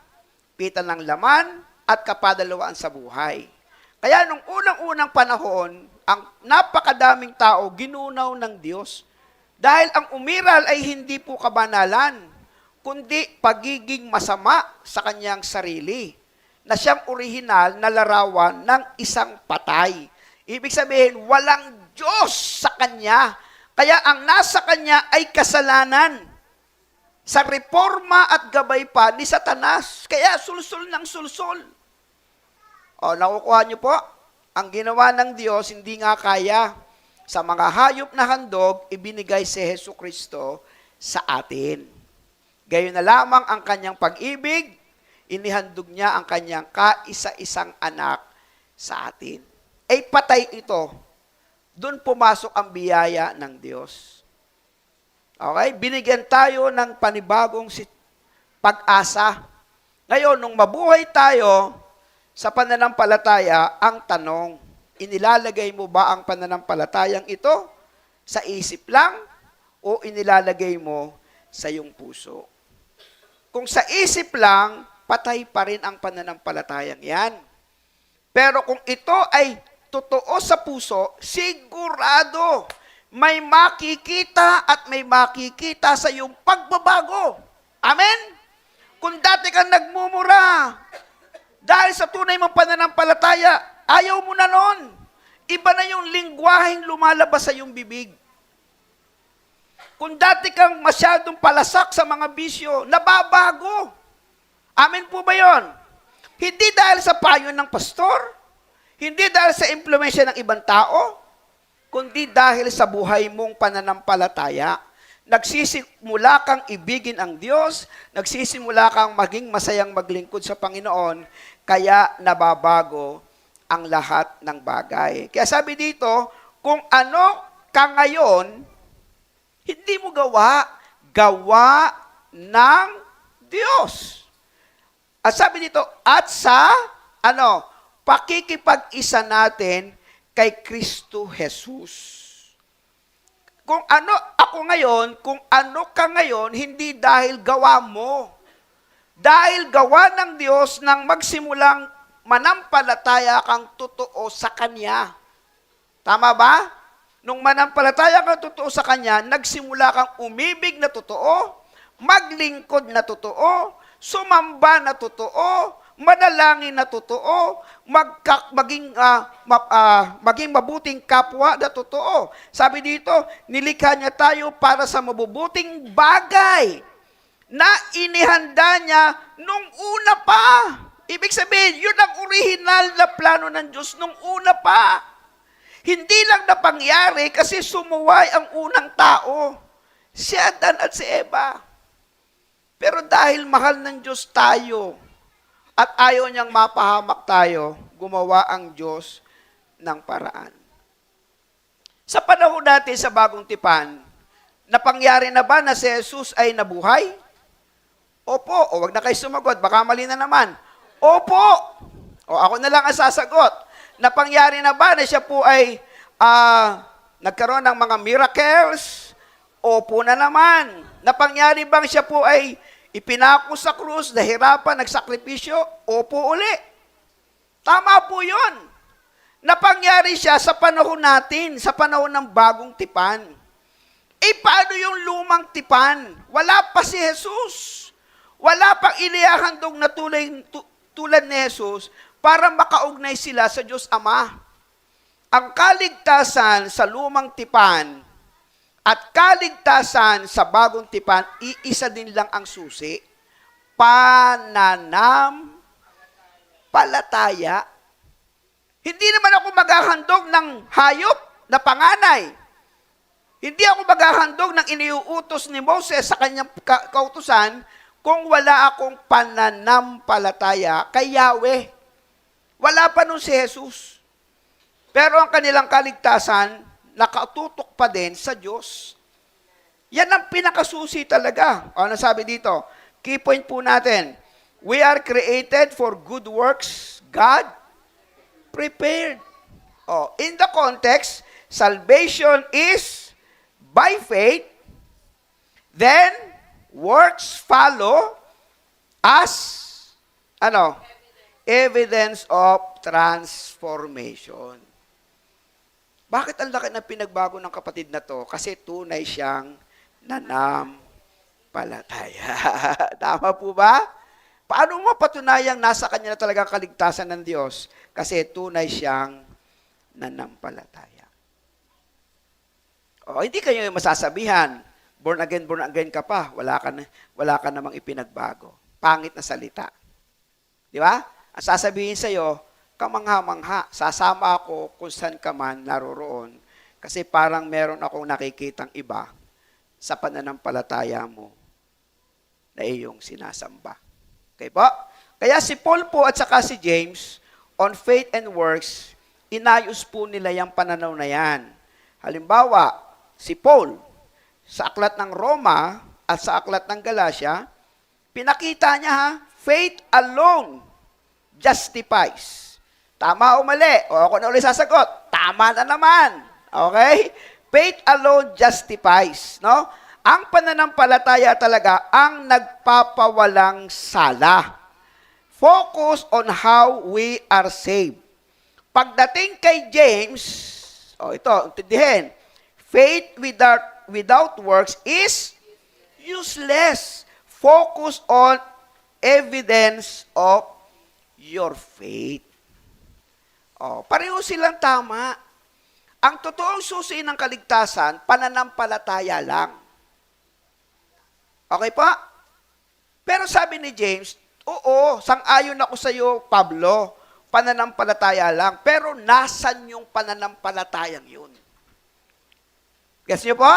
pita ng laman, at kapadalawaan sa buhay. Kaya nung unang-unang panahon, ang napakadaming tao ginunaw ng Diyos. Dahil ang umiral ay hindi po kabanalan, kundi pagiging masama sa kanyang sarili, na siyang orihinal na larawan ng isang patay. Ibig sabihin, walang Diyos sa kanya. Kaya ang nasa kanya ay kasalanan sa reforma at gabay pa ni Satanas. Kaya sulsul ng sulsul. O, nakukuha niyo po? Ang ginawa ng Diyos, hindi nga kaya. Sa mga hayop na handog, ibinigay si Jesucristo sa atin. Gayon na lamang ang kanyang pag-ibig, inihandog niya ang kanyang kaisa-isang anak sa atin. Ay patay ito. Doon pumasok ang biyaya ng Diyos. Okay? Binigyan tayo ng panibagong pag-asa. Ngayon, nung mabuhay tayo sa pananampalataya, ang tanong, inilalagay mo ba ang pananampalatayang ito sa isip lang o inilalagay mo sa iyong puso? Kung sa isip lang, patay pa rin ang pananampalatayang yan. Pero kung ito ay totoo sa puso, sigurado may makikita at may makikita sa iyong pagbabago. Amen? Kung dati kang nagmumura, dahil sa tunay mong pananampalataya, ayaw mo na nun. Iba na yung lingwaheng lumalabas sa iyong bibig. Kung dati kang masyadong palasak sa mga bisyo, nababago. Amen po ba yon? Hindi dahil sa payo ng pastor, hindi dahil sa impluwensya ng ibang tao, kundi dahil sa buhay mong pananampalataya. Nagsisimula kang ibigin ang Diyos, nagsisimula kang maging masayang maglingkod sa Panginoon, kaya nababago ang lahat ng bagay. Kaya sabi dito, kung ano ka ngayon, hindi mo gawa, gawa ng Diyos. At sabi dito, at sa, pakikipag-isa natin kay Kristo Jesus. Kung ano ako ngayon, kung ano ka ngayon, hindi dahil gawa mo. Dahil gawa ng Diyos nang magsimulang manampalataya kang totoo sa Kanya. Tama ba? Nung manampalataya kang totoo sa Kanya, nagsimula kang umibig na totoo, maglingkod na totoo, sumamba na totoo, manalangin na totoo, maging mabuting kapwa na totoo. Sabi dito, nilikha niya tayo para sa mabubuting bagay na inihanda niya nung una pa. Ibig sabihin, yun ang original na plano ng Diyos nung una pa. Hindi lang napangyari kasi sumuway ang unang tao, si Adan at si Eva. Pero dahil mahal ng Diyos tayo, at ayaw niyang mapahamak tayo, gumawa ang Diyos ng paraan. Sa panahon natin sa Bagong Tipan, napangyari na ba na si Jesus ay nabuhay? Opo. O wag na kayo sumagot, baka mali na naman. Opo. O ako na lang ang sasagot. Napangyari na ba na siya po ay nagkaroon ng mga miracles? Opo na naman. Napangyari bang siya po ay ipinako sa krus, nahirapan, nagsakripisyo? Opo uli. Tama po yun. Napangyari siya sa panahon natin, sa panahon ng Bagong Tipan. Paano yung lumang tipan? Wala pa si Jesus. Wala pang inihahandog na tulad ni Jesus para makaugnay sila sa Diyos Ama. Ang kaligtasan sa lumang tipan at kaligtasan sa Bagong Tipan, iisa din lang ang susi. Pananampalataya. Hindi naman ako maghahandog ng hayop na panganay. Hindi ako maghahandog ng iniuutos ni Moses sa kanyang kautusan kung wala akong pananampalataya kay Yahweh. Wala pa nun si Jesus. Pero ang kanilang kaligtasan, nakatutok pa din sa Diyos. Yan ang pinakasusi talaga. Ano sabi dito? Key point po natin. We are created for good works. God prepared. In the context, salvation is by faith, then works follow as evidence of transformation. Bakit ang laki ng pinagbago ng kapatid na to? Kasi tunay siyang nananampalataya. Tama po ba? Paano mo patunayang nasa kanya na talaga kaligtasan ng Diyos? Kasi tunay siyang nananampalataya. Hindi kayo masasabihan, born again ka pa, wala ka namang ipinagbago. Pangit na salita. Di ba? Ang sasabihin sa'yo, kamangha-mangha, sasama ako kung saan ka man naroroon kasi parang meron akong nakikitang iba sa pananampalataya mo na iyong sinasamba. Okay po? Kaya si Paul po at saka si James, on faith and works, inayos po nila yung pananaw na yan. Halimbawa, si Paul, sa aklat ng Roma at sa aklat ng Galatia, pinakita niya faith alone justifies. Tama o mali? O ako na ulit sasagot. Tama na naman. Okay? Faith alone justifies. No? Ang pananampalataya talaga ang nagpapawalang sala. Focus on how we are saved. Pagdating kay James, ito, intindihin, faith without works is useless. Focus on evidence of your faith. Pareho silang tama. Ang totoong susi ng kaligtasan, pananampalataya lang. Okay pa? Pero sabi ni James, oo, sang-ayon ako sa iyo, Pablo, pananampalataya lang. Pero nasan yung pananampalatayang yun? Guess niyo po?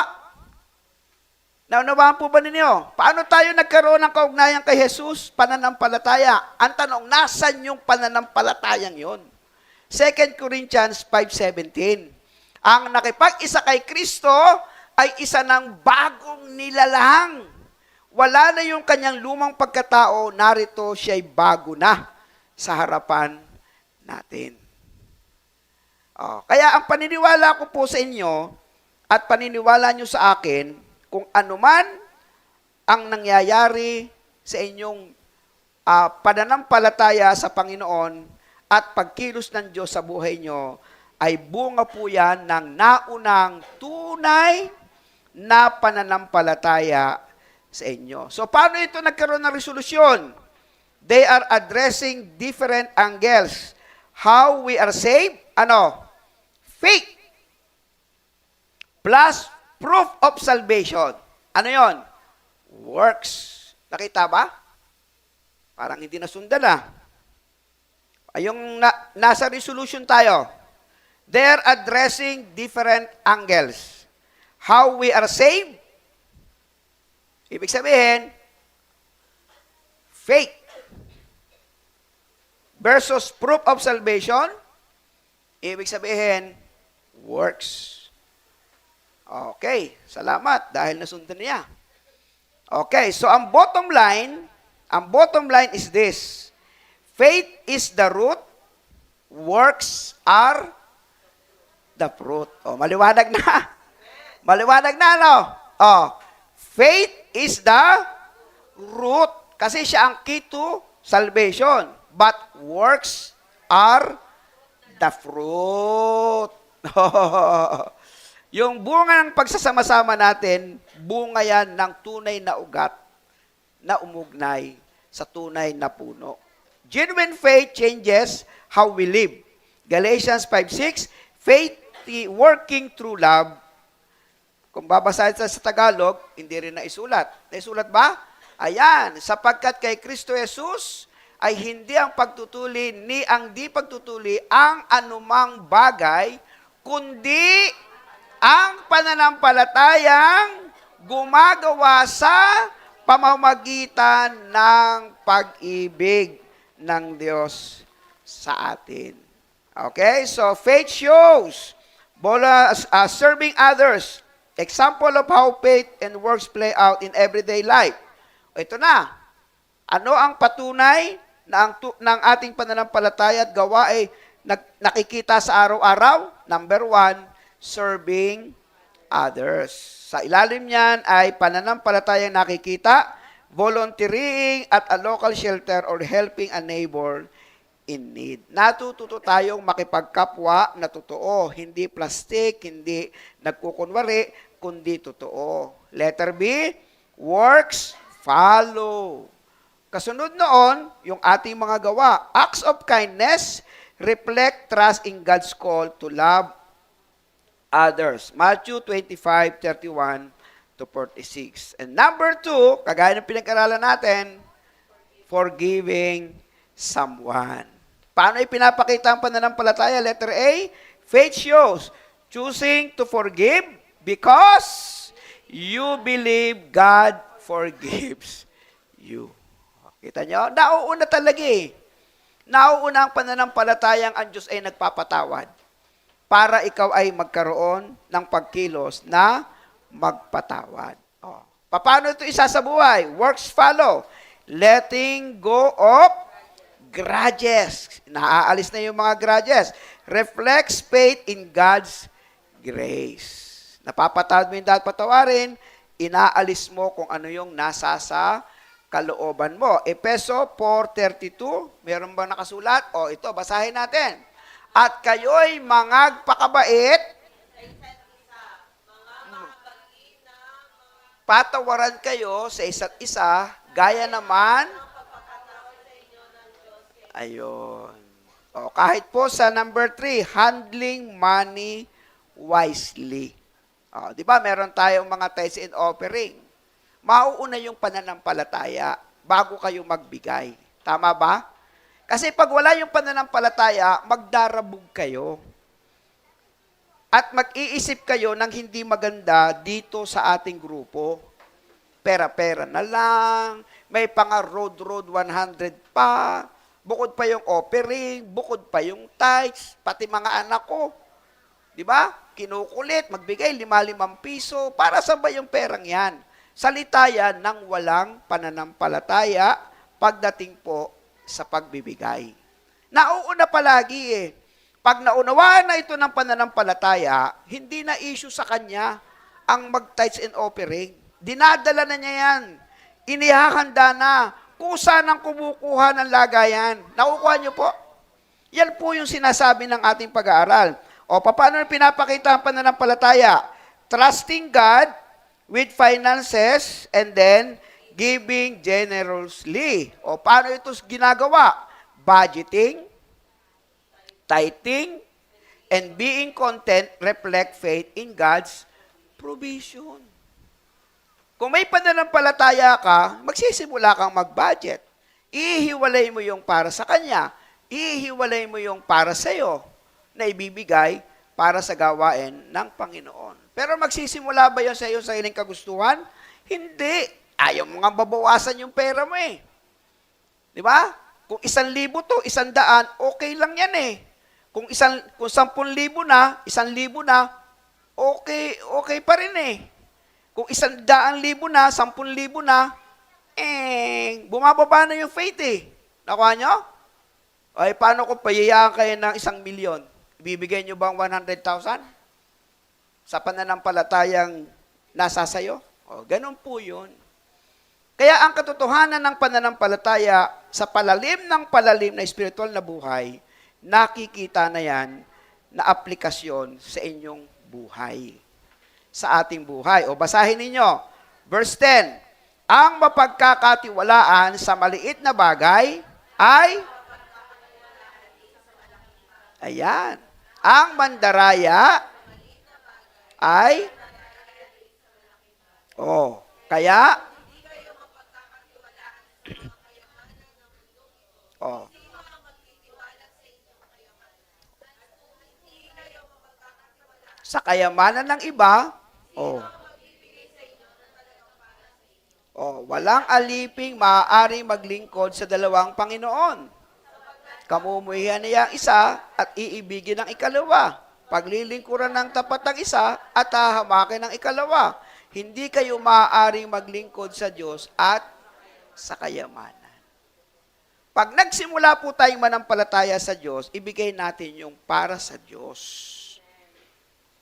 Naunawaan po ba ninyo? Paano tayo nagkaroon ng kaugnayan kay Jesus? Pananampalataya. Ang tanong, nasan yung pananampalatayang yun? 2 Corinthians 5:17. Ang nakipag-isa kay Kristo ay isa ng bagong nilalang. Wala na yung kanyang lumang pagkatao, narito siya'y bago na sa harapan natin. Kaya ang paniniwala ko po sa inyo at paniniwala nyo sa akin, kung anuman ang nangyayari sa inyong pananampalataya sa Panginoon at pagkilos ng Diyos sa buhay nyo, ay bunga po yan ng naunang tunay na pananampalataya sa inyo. So, paano ito nagkaroon ng resolusyon? They are addressing different angles. How we are saved? Faith plus proof of salvation. Ano yon? Works. Nakita ba? Parang hindi nasundan Yung nasa resolution tayo. They're addressing different angles. How we are saved? Ibig sabihin, faith versus proof of salvation. Ibig sabihin, works. Okay, salamat dahil nasundan niya. Okay, so ang bottom line is this. Faith is the root, works are the fruit. Maliwanag na. Maliwanag na, faith is the root. Kasi siya ang key to salvation. But works are the fruit. Yung bunga ng pagsasama-sama natin, bunga yan ng tunay na ugat na umugnay sa tunay na puno. Genuine faith changes how we live. Galatians 5:6, faith working through love. Kung babasahin sa Tagalog, hindi rin naisulat. Naisulat ba? Ayan, sapagkat kay Kristo Jesus ay hindi ang pagtutuli ni ang di pagtutuli ang anumang bagay, kundi ang pananampalatayang gumagawa sa pamamagitan ng pag-ibig ng Diyos sa atin. Okay? So, faith shows serving others. Example of how faith and works play out in everyday life. Ito na. Ano ang patunay na ng ating pananampalataya at gawa ay nakikita sa araw-araw? Number 1, serving others. Sa ilalim niyan ay pananampalatayang nakikita, volunteering at a local shelter or helping a neighbor in need. Natututo tayong makipagkapwa na totoo, hindi plastic, hindi nagkukunwari, kundi totoo. Letter B, works follow. Kasunod noon, yung ating mga gawa. Acts of kindness reflect trust in God's call to love others. Matthew 25:31 to 46. And number 2, kagaya ng pinag-aralan natin, forgiving someone. Paano ipinapakita ang pananampalataya? Letter A, faith shows choosing to forgive because you believe God forgives you. Kita nyo? Nauuna talaga Nauuna ang pananampalatayang ang Diyos ay nagpapatawad para ikaw ay magkaroon ng pagkilos na magpatawad. Paano ito isa sa buhay? Works follow. Letting go of grudges. Naaalis na yung mga grudges. Reflects faith in God's grace. Napapatawad mo yung dapat patawarin, inaalis mo kung ano yung nasa sa kalooban mo. Efeso 4:32, meron ba nakasulat? Ito, basahin natin. At kayo'y mangagpakabait, patawaran kayo sa isa't isa, gaya naman, ayun. Kahit po sa number 3, handling money wisely. Di ba, meron tayong mga tithes and offering. Mauuna yung pananampalataya bago kayo magbigay. Tama ba? Kasi pag wala yung pananampalataya, magdarabog kayo. At mag-iisip kayo ng hindi maganda dito sa ating grupo. Pera-pera na lang, may panga road 100 pa, bukod pa yung offering, bukod pa yung tithes, pati mga anak ko. Di ba? Kinukulit, magbigay 5 piso. Para sa ba yung perang yan? Salita yan ng walang pananampalataya pagdating po sa pagbibigay. Nauuna palagi eh. Pag naunawaan na ito ng pananampalataya, hindi na issue sa kanya ang mag-tithes and offering. Dinadala na niya yan. Inihahanda na. Kusa ng kumukuha ng lagayan. Nakukuha niyo po? Yan po yung sinasabi ng ating pag-aaral. O, paano pinapakita ang pananampalataya? Trusting God with finances and then giving generously. O, paano ito ginagawa? Budgeting, tithing, and being content reflect faith in God's provision. Kung may pananampalataya ka, magsisimula kang mag-budget. Ihiwalay mo yung para sa Kanya. Ihiwalay mo yung para sa'yo na ibibigay para sa gawain ng Panginoon. Pero magsisimula ba yun sa iyong sariling kagustuhan? Hindi. Ayaw mo nga babawasan yung pera mo eh. Di ba? Kung 1,000 to, 100, okay lang yan eh. Kung 10,000 na, 1,000 na, okay pa rin eh. Kung 100,000 na, 10,000 na, bumababa na yung faith eh. Nakuha nyo? Ay, paano kung payayaan kayo ng 1,000,000? Bibigyan nyo ba ang 100,000? Sa pananampalatayang nasa sayo? O, ganun po yun. Kaya ang katotohanan ng pananampalataya sa palalim na spiritual na buhay, nakikita na yan na aplikasyon sa inyong buhay. Sa ating buhay. O basahin ninyo. Verse 10. Ang mapagkakatiwalaan sa maliit na bagay ay ayan. Ang mandaraya ay kaya sa kayamanan ng iba, walang aliping maaaring maglingkod sa dalawang Panginoon. Kamumuhian niya ang isa at iibigin ang ikalawa. Paglilingkuran ng tapat ng isa at hahamakin ng ikalawa. Hindi kayo maaaring maglingkod sa Diyos at sa kayamanan. Pag nagsimula po tayong manampalataya sa Diyos, ibigay natin yung para sa Diyos.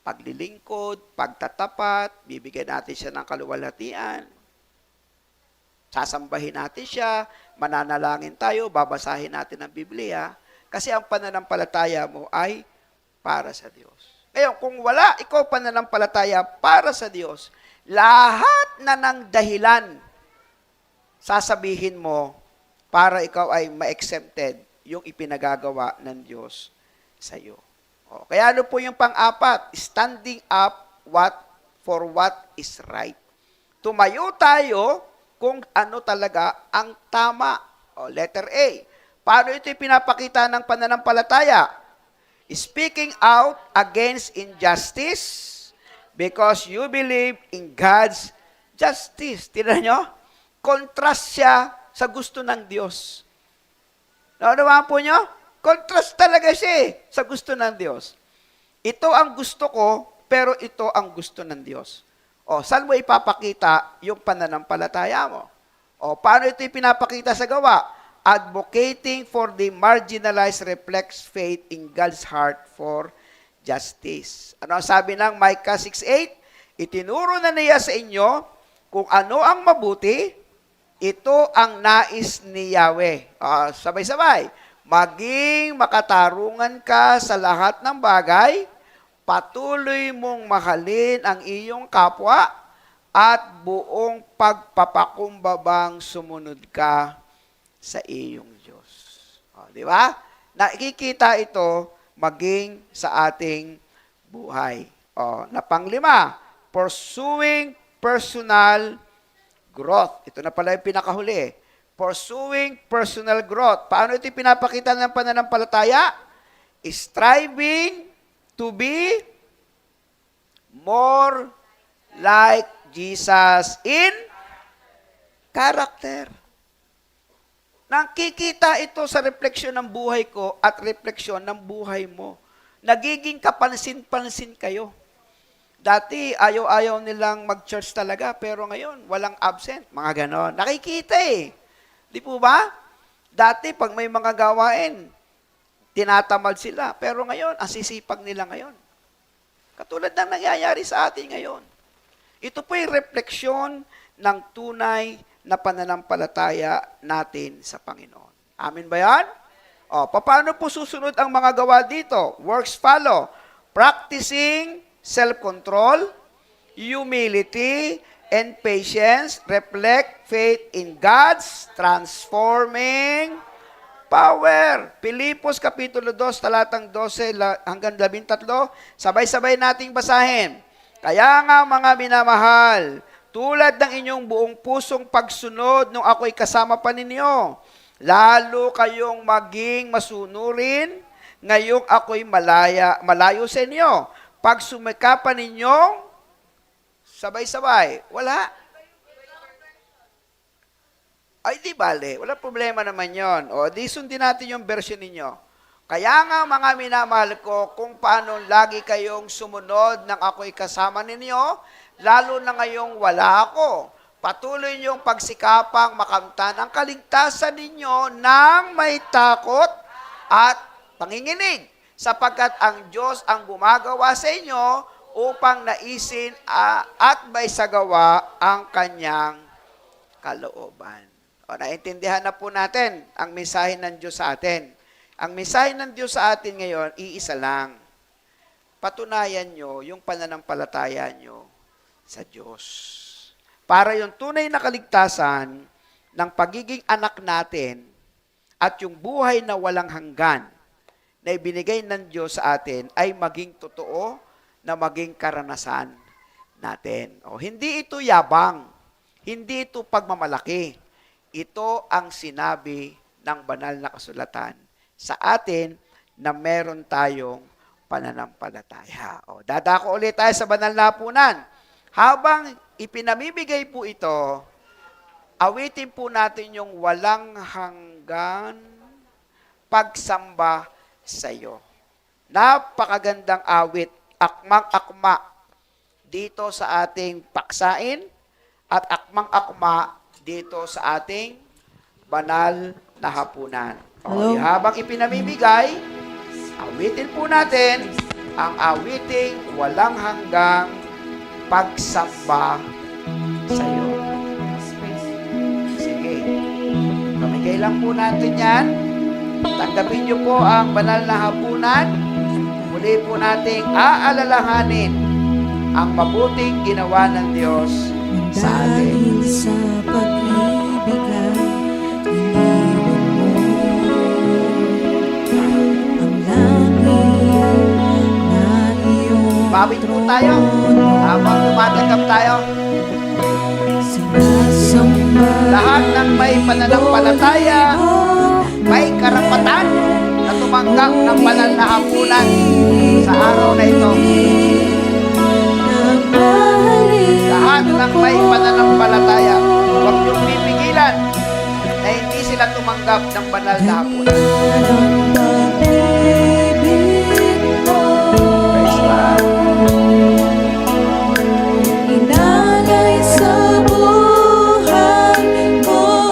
Paglilingkod, pagtatapat, bibigyan natin siya ng kaluwalhatian. Sasambahin natin siya, mananalangin tayo, babasahin natin ang Biblia, kasi ang pananampalataya mo ay para sa Diyos. Ngayon, kung wala ikaw pananampalataya para sa Diyos, lahat na ng dahilan sasabihin mo para ikaw ay ma-exempted yung ipinagagawa ng Diyos sa iyo. Kaya ano po yung pang-apat? Standing up for what is right. Tumayo tayo kung ano talaga ang tama. Letter A. Paano ito pinapakita ng pananampalataya? Speaking out against injustice because you believe in God's justice. Tingnan nyo? Contrast siya sa gusto ng Diyos. Naunawaan po nyo? Contrast talaga siya sa gusto ng Diyos. Ito ang gusto ko, pero ito ang gusto ng Diyos. Saan mo ipapakita yung pananampalataya mo? Paano ito ipinapakita sa gawa? Advocating for the marginalized reflects faith in God's heart for justice. Ano ang sabi ng Micah 6:8? Itinuro na niya sa inyo kung ano ang mabuti, ito ang nais ni Yahweh. Sabay-sabay. Maging makatarungan ka sa lahat ng bagay, patuloy mong mahalin ang iyong kapwa, at buong pagpapakumbabang sumunod ka sa iyong Diyos. Di ba? Nakikita ito maging sa ating buhay. Na panglima, pursuing personal growth. Ito na pala yung pinakahuli. Pursuing personal growth. Paano ito pinapakita ng pananampalataya? Striving to be more like Jesus in character. Nakikita ito sa refleksyon ng buhay ko at refleksyon ng buhay mo. Nagiging kapansin-pansin kayo. Dati, ayaw-ayaw nilang mag-church talaga, pero ngayon, walang absent. Mga ganon. Nakikita eh. Di po ba? Dati, pag may mga gawain, tinatamad sila. Pero ngayon, ang sisipag nila ngayon. Katulad ng nangyayari sa atin ngayon. Ito po yung refleksyon ng tunay na pananampalataya natin sa Panginoon. Amin ba yan? O, paano po susunod ang mga gawa dito? Works follow. Practicing self-control, humility, and patience reflect faith in God's transforming power. Pilipos Kapitulo 2, talatang 12 hanggang 13. Sabay-sabay nating basahin. Kaya nga mga minamahal, tulad ng inyong buong pusong pagsunod nung ako'y kasama pa ninyo, lalo kayong maging masunurin ngayong ako'y malayo sa inyo. Pag sumikapan ninyong sabay-sabay, wala. Ay, di bale. Wala problema naman yon. O, di sundin natin yung version ninyo. Kaya nga mga minamahal ko, kung paano lagi kayong sumunod ng ako'y kasama ninyo, lalo na ngayong wala ako. Patuloy niyong pagsikapang makamtan ang kaligtasan ninyo ng may takot at panginginig, sapagkat ang Diyos ang gumagawa sa inyo upang naisin at may sagawa ang kanyang kalooban. O, naintindihan na po natin ang mensahe ng Diyos sa atin. Ang mensahe ng Diyos sa atin ngayon, iisa lang. Patunayan nyo yung pananampalataya nyo sa Diyos. Para yung tunay na kaligtasan ng pagiging anak natin at yung buhay na walang hanggan na ibinigay ng Diyos sa atin ay maging totoo na maging karanasan natin. O, hindi ito yabang, hindi ito pagmamalaki. Ito ang sinabi ng banal na kasulatan sa atin na meron tayong pananampalataya. O, dadako ulit tayo sa banal na hapunan. Habang ipinamimigay po ito, awitin po natin yung walang hanggan pagsamba sa iyo. Napakagandang awit, akmang-akma dito sa ating paksain at akmang-akma dito sa ating banal na hapunan. O, habang ipinamimigay, awitin po natin ang awiting walang hanggang pagsamba sa iyo. Sige. Pamigay lang po natin yan. Tanggapin niyo po ang banal na hapunan. Muli po nating aalalahanin ang mabuting ginawa ng Diyos sa atin. Dahil sa pag-ibig ay iniwan mo ang langit na iyong Bawit po tayo. Habang tumatanggap tayo. sinasamba. Lahat ng may pananampalataya, may karapatan na tumanggap ng banal na hapunan sa araw na ito. Lahat ng may pananampalataya, huwag niyong pipigilan na hindi sila tumanggap ng banal na hapunan. Praise God. Inalay sa buhay ko,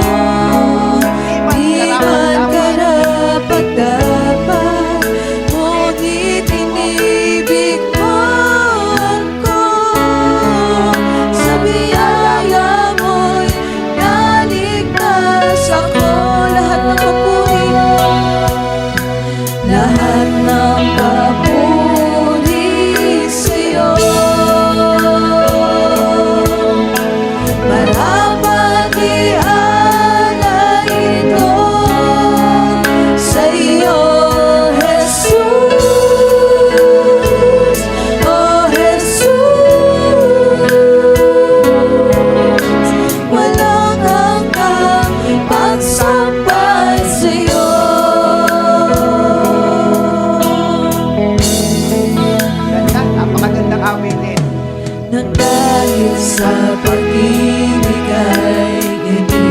di man karapat-dapat, ngunit inibig mo ako. Sa biyaya mo'y naligtas ako. Lahat ng papuri, lahat ng papuri sa'yo. Marapat ialay ito sa iyo, Jesus. Oh, Jesus. Walang hanggang pagsambay sa iyo. Ganda, napakagandang awitin. Nang dahil sa pag-ibig ay ganito.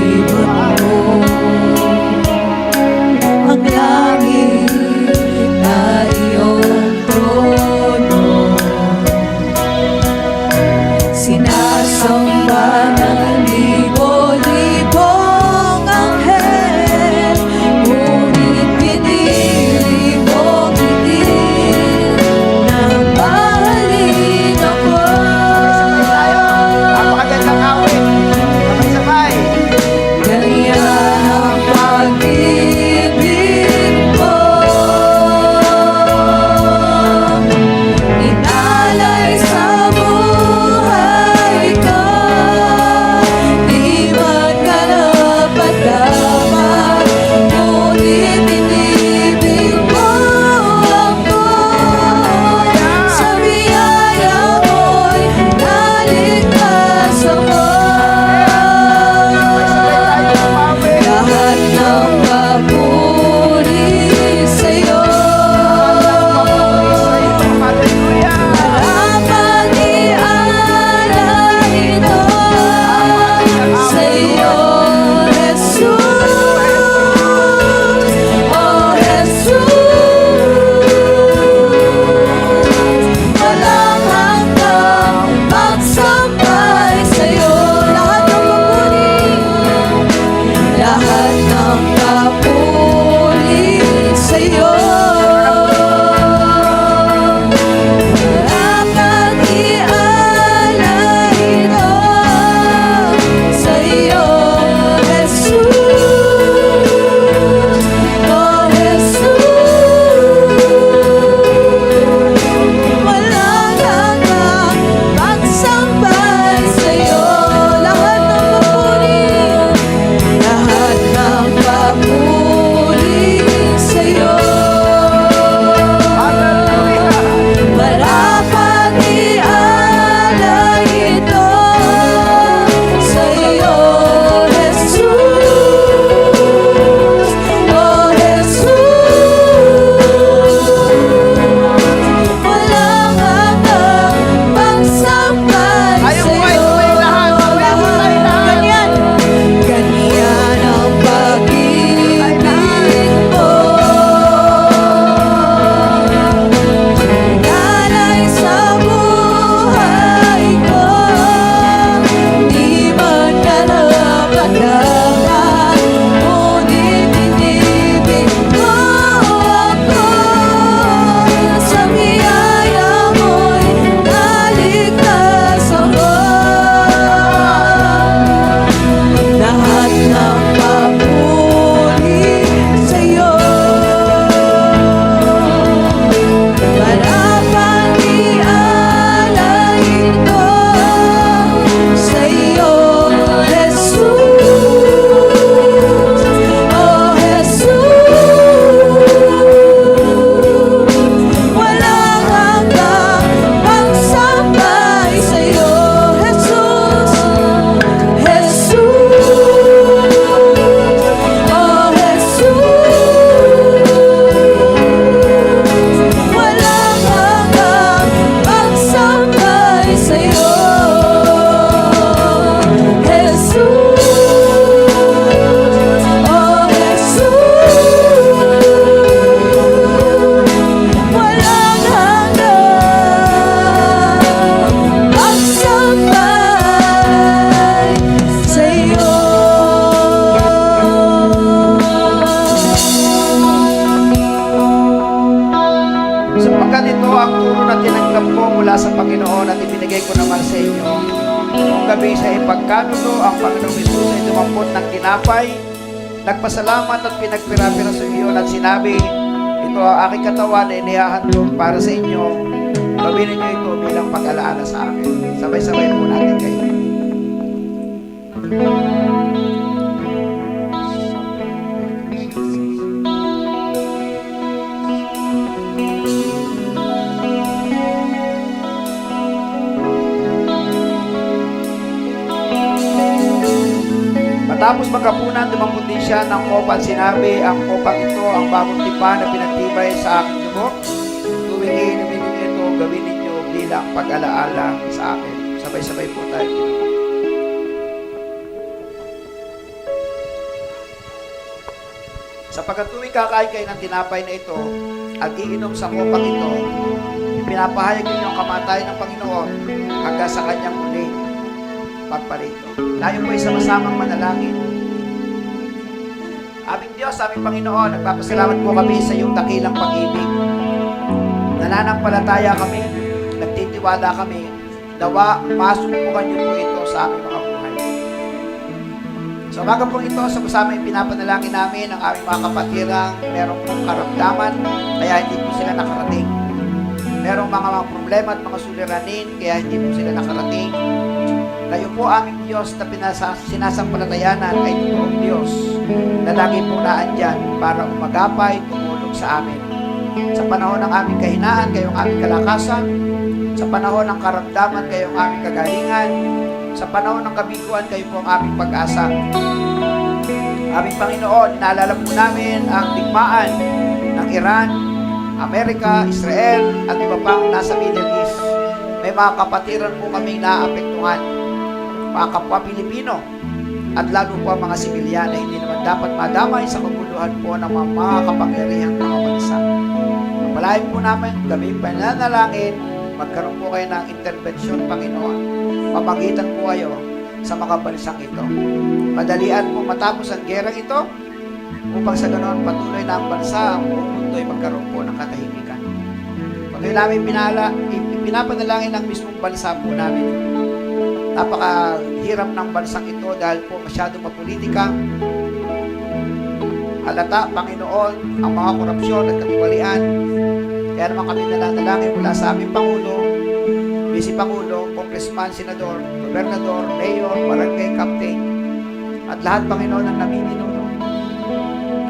Dapat ngunit inibig mo ako. Sa biyaya mo'y naligtas ako. Lahat ng papuri sa'yo. Marapan ialay ito sa'yo, Jesus. Oh, Jesus. Walang hanggang pagsambay sa'yo, Jesus. Jesus. Oh, Jesus. Walang hanggang pagsambay sa'yo, Jesus. Oh, Jesus. Walang hanggang pagsambay sa'yo. Sapagkat ito ang turo na tinanggap ko mula sa Panginoon at ibinigay ko naman sa inyo. Noong gabi sa ipagkanulo, ang Panginoong Hesus ay dumampot ng tinapay, nagpasalamat at pinagpira-pira sa iyon at sinabi, ito ang aking katawan na inihahandog para sa inyo. Gawin ninyo ito bilang pag-alaala sa akin. Sabay-sabay po natin kayo. Matapos magkapunan, dumampot din siya ng kopa at sinabi, ang kopang ito ang bagong tipan na pinagtibay sa aking dugo. Tuwing iinumin ninyo ito, gawin ninyo bilang pag-alaala sa akin. Sabay-sabay po tayo. Sapagkat tuwing kakain kayo ng tinapay na ito at iinom sa kopang ito, pinapahayag ninyo ang kamatayan ng Panginoon hanggang sa kanyang muling pagparito. Tayo po ay sama-samang manalangin. Aming Diyos, aming Panginoon, nagpapasalamat po kami sa iyong dakilang pag-ibig. Nananampalataya kami, nagtitiwala kami, nawa masubukan niyo po ito sa aming mga buhay. Sa umaga po ito, sama-sama yung pinapanalangin namin ang aming mga kapatirang merong pong karamdaman, kaya hindi po sila nakarating. Merong mga problema at mga suliranin, kaya hindi po sila nakarating. Kayo po aming Diyos na sinasampalatayanan ay totoong Diyos na lagi po naandyan para umagapay, tumulong sa amin. Sa panahon ng aming kahinaan, kayong aming kalakasan. Sa panahon ng karamdaman, kayong aming kagalingan. Sa panahon ng kabiguan, kayo po ang aming pag-asa. Aming Panginoon, inaalala po namin ang digmaan ng Iran, Amerika, Israel, at iba pang nasa Middle East. May mga kapatiran po kaming naapektuhan, mga kapwa Pilipino, at lalo po ang mga sibilyan na hindi naman dapat madamay sa kaguluhan po ng mga kapangyarihang mga bansa. Pagpalain po namin, gabi pananalangin, magkaroon po kayo ng intervensyon, Panginoon. Pamagitan po kayo sa mga bansang ito. Madalian po matapos ang gerang ito, upang sa ganoon patuloy na ang bansa, ang buong mundo ay magkaroon po ng katahimikan. Patuloy namin pinapanalangin ang mismong bansa po namin. Napakahirap ng bansang ito dahil po masyadong mapolitika. Halata, Panginoon, ang mga korupsyon at katiwalian. Kaya naman kami nananalangin mula sa aming Pangulo, Vice Pangulo, Congressman, Senador, Gobernador, Mayor, Barangay Captain, at lahat, Panginoon, ang namiminuno.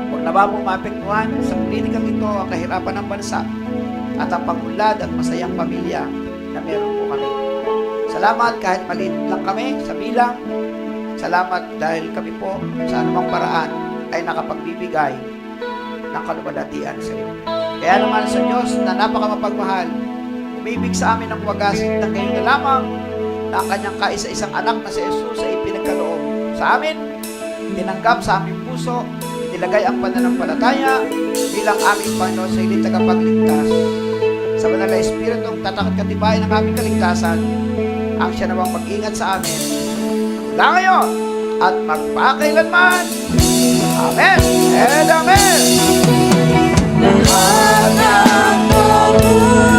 Huwag na ba po maapektuhan sa politikang ito ang kahirapan ng bansa at ang pag-unlad at masayang pamilya na meron po kami. Salamat kahit maliit lang kami sa bilang. Salamat dahil kami po sa anumang paraan ay nakapagbibigay ng kaluwalhatian sa iyo. Kaya naman sa Diyos na napakamapagmahal, umibig sa amin ng wagas ng ngayon na lamang na ang kanyang kaisa-isang anak na si Jesus ay pinagkaloob sa amin, tinanggap sa aming puso, nilagay ang pananampalataya bilang aming Panginoon sa ilit tagapagligtas. Sa banal na Espiritong tatakot katibayan ng aming kaligtasan, ang siya nawang mag-ingat sa amin. Mula ngayon at magpakailanman. Amen and Amen. Lahat ng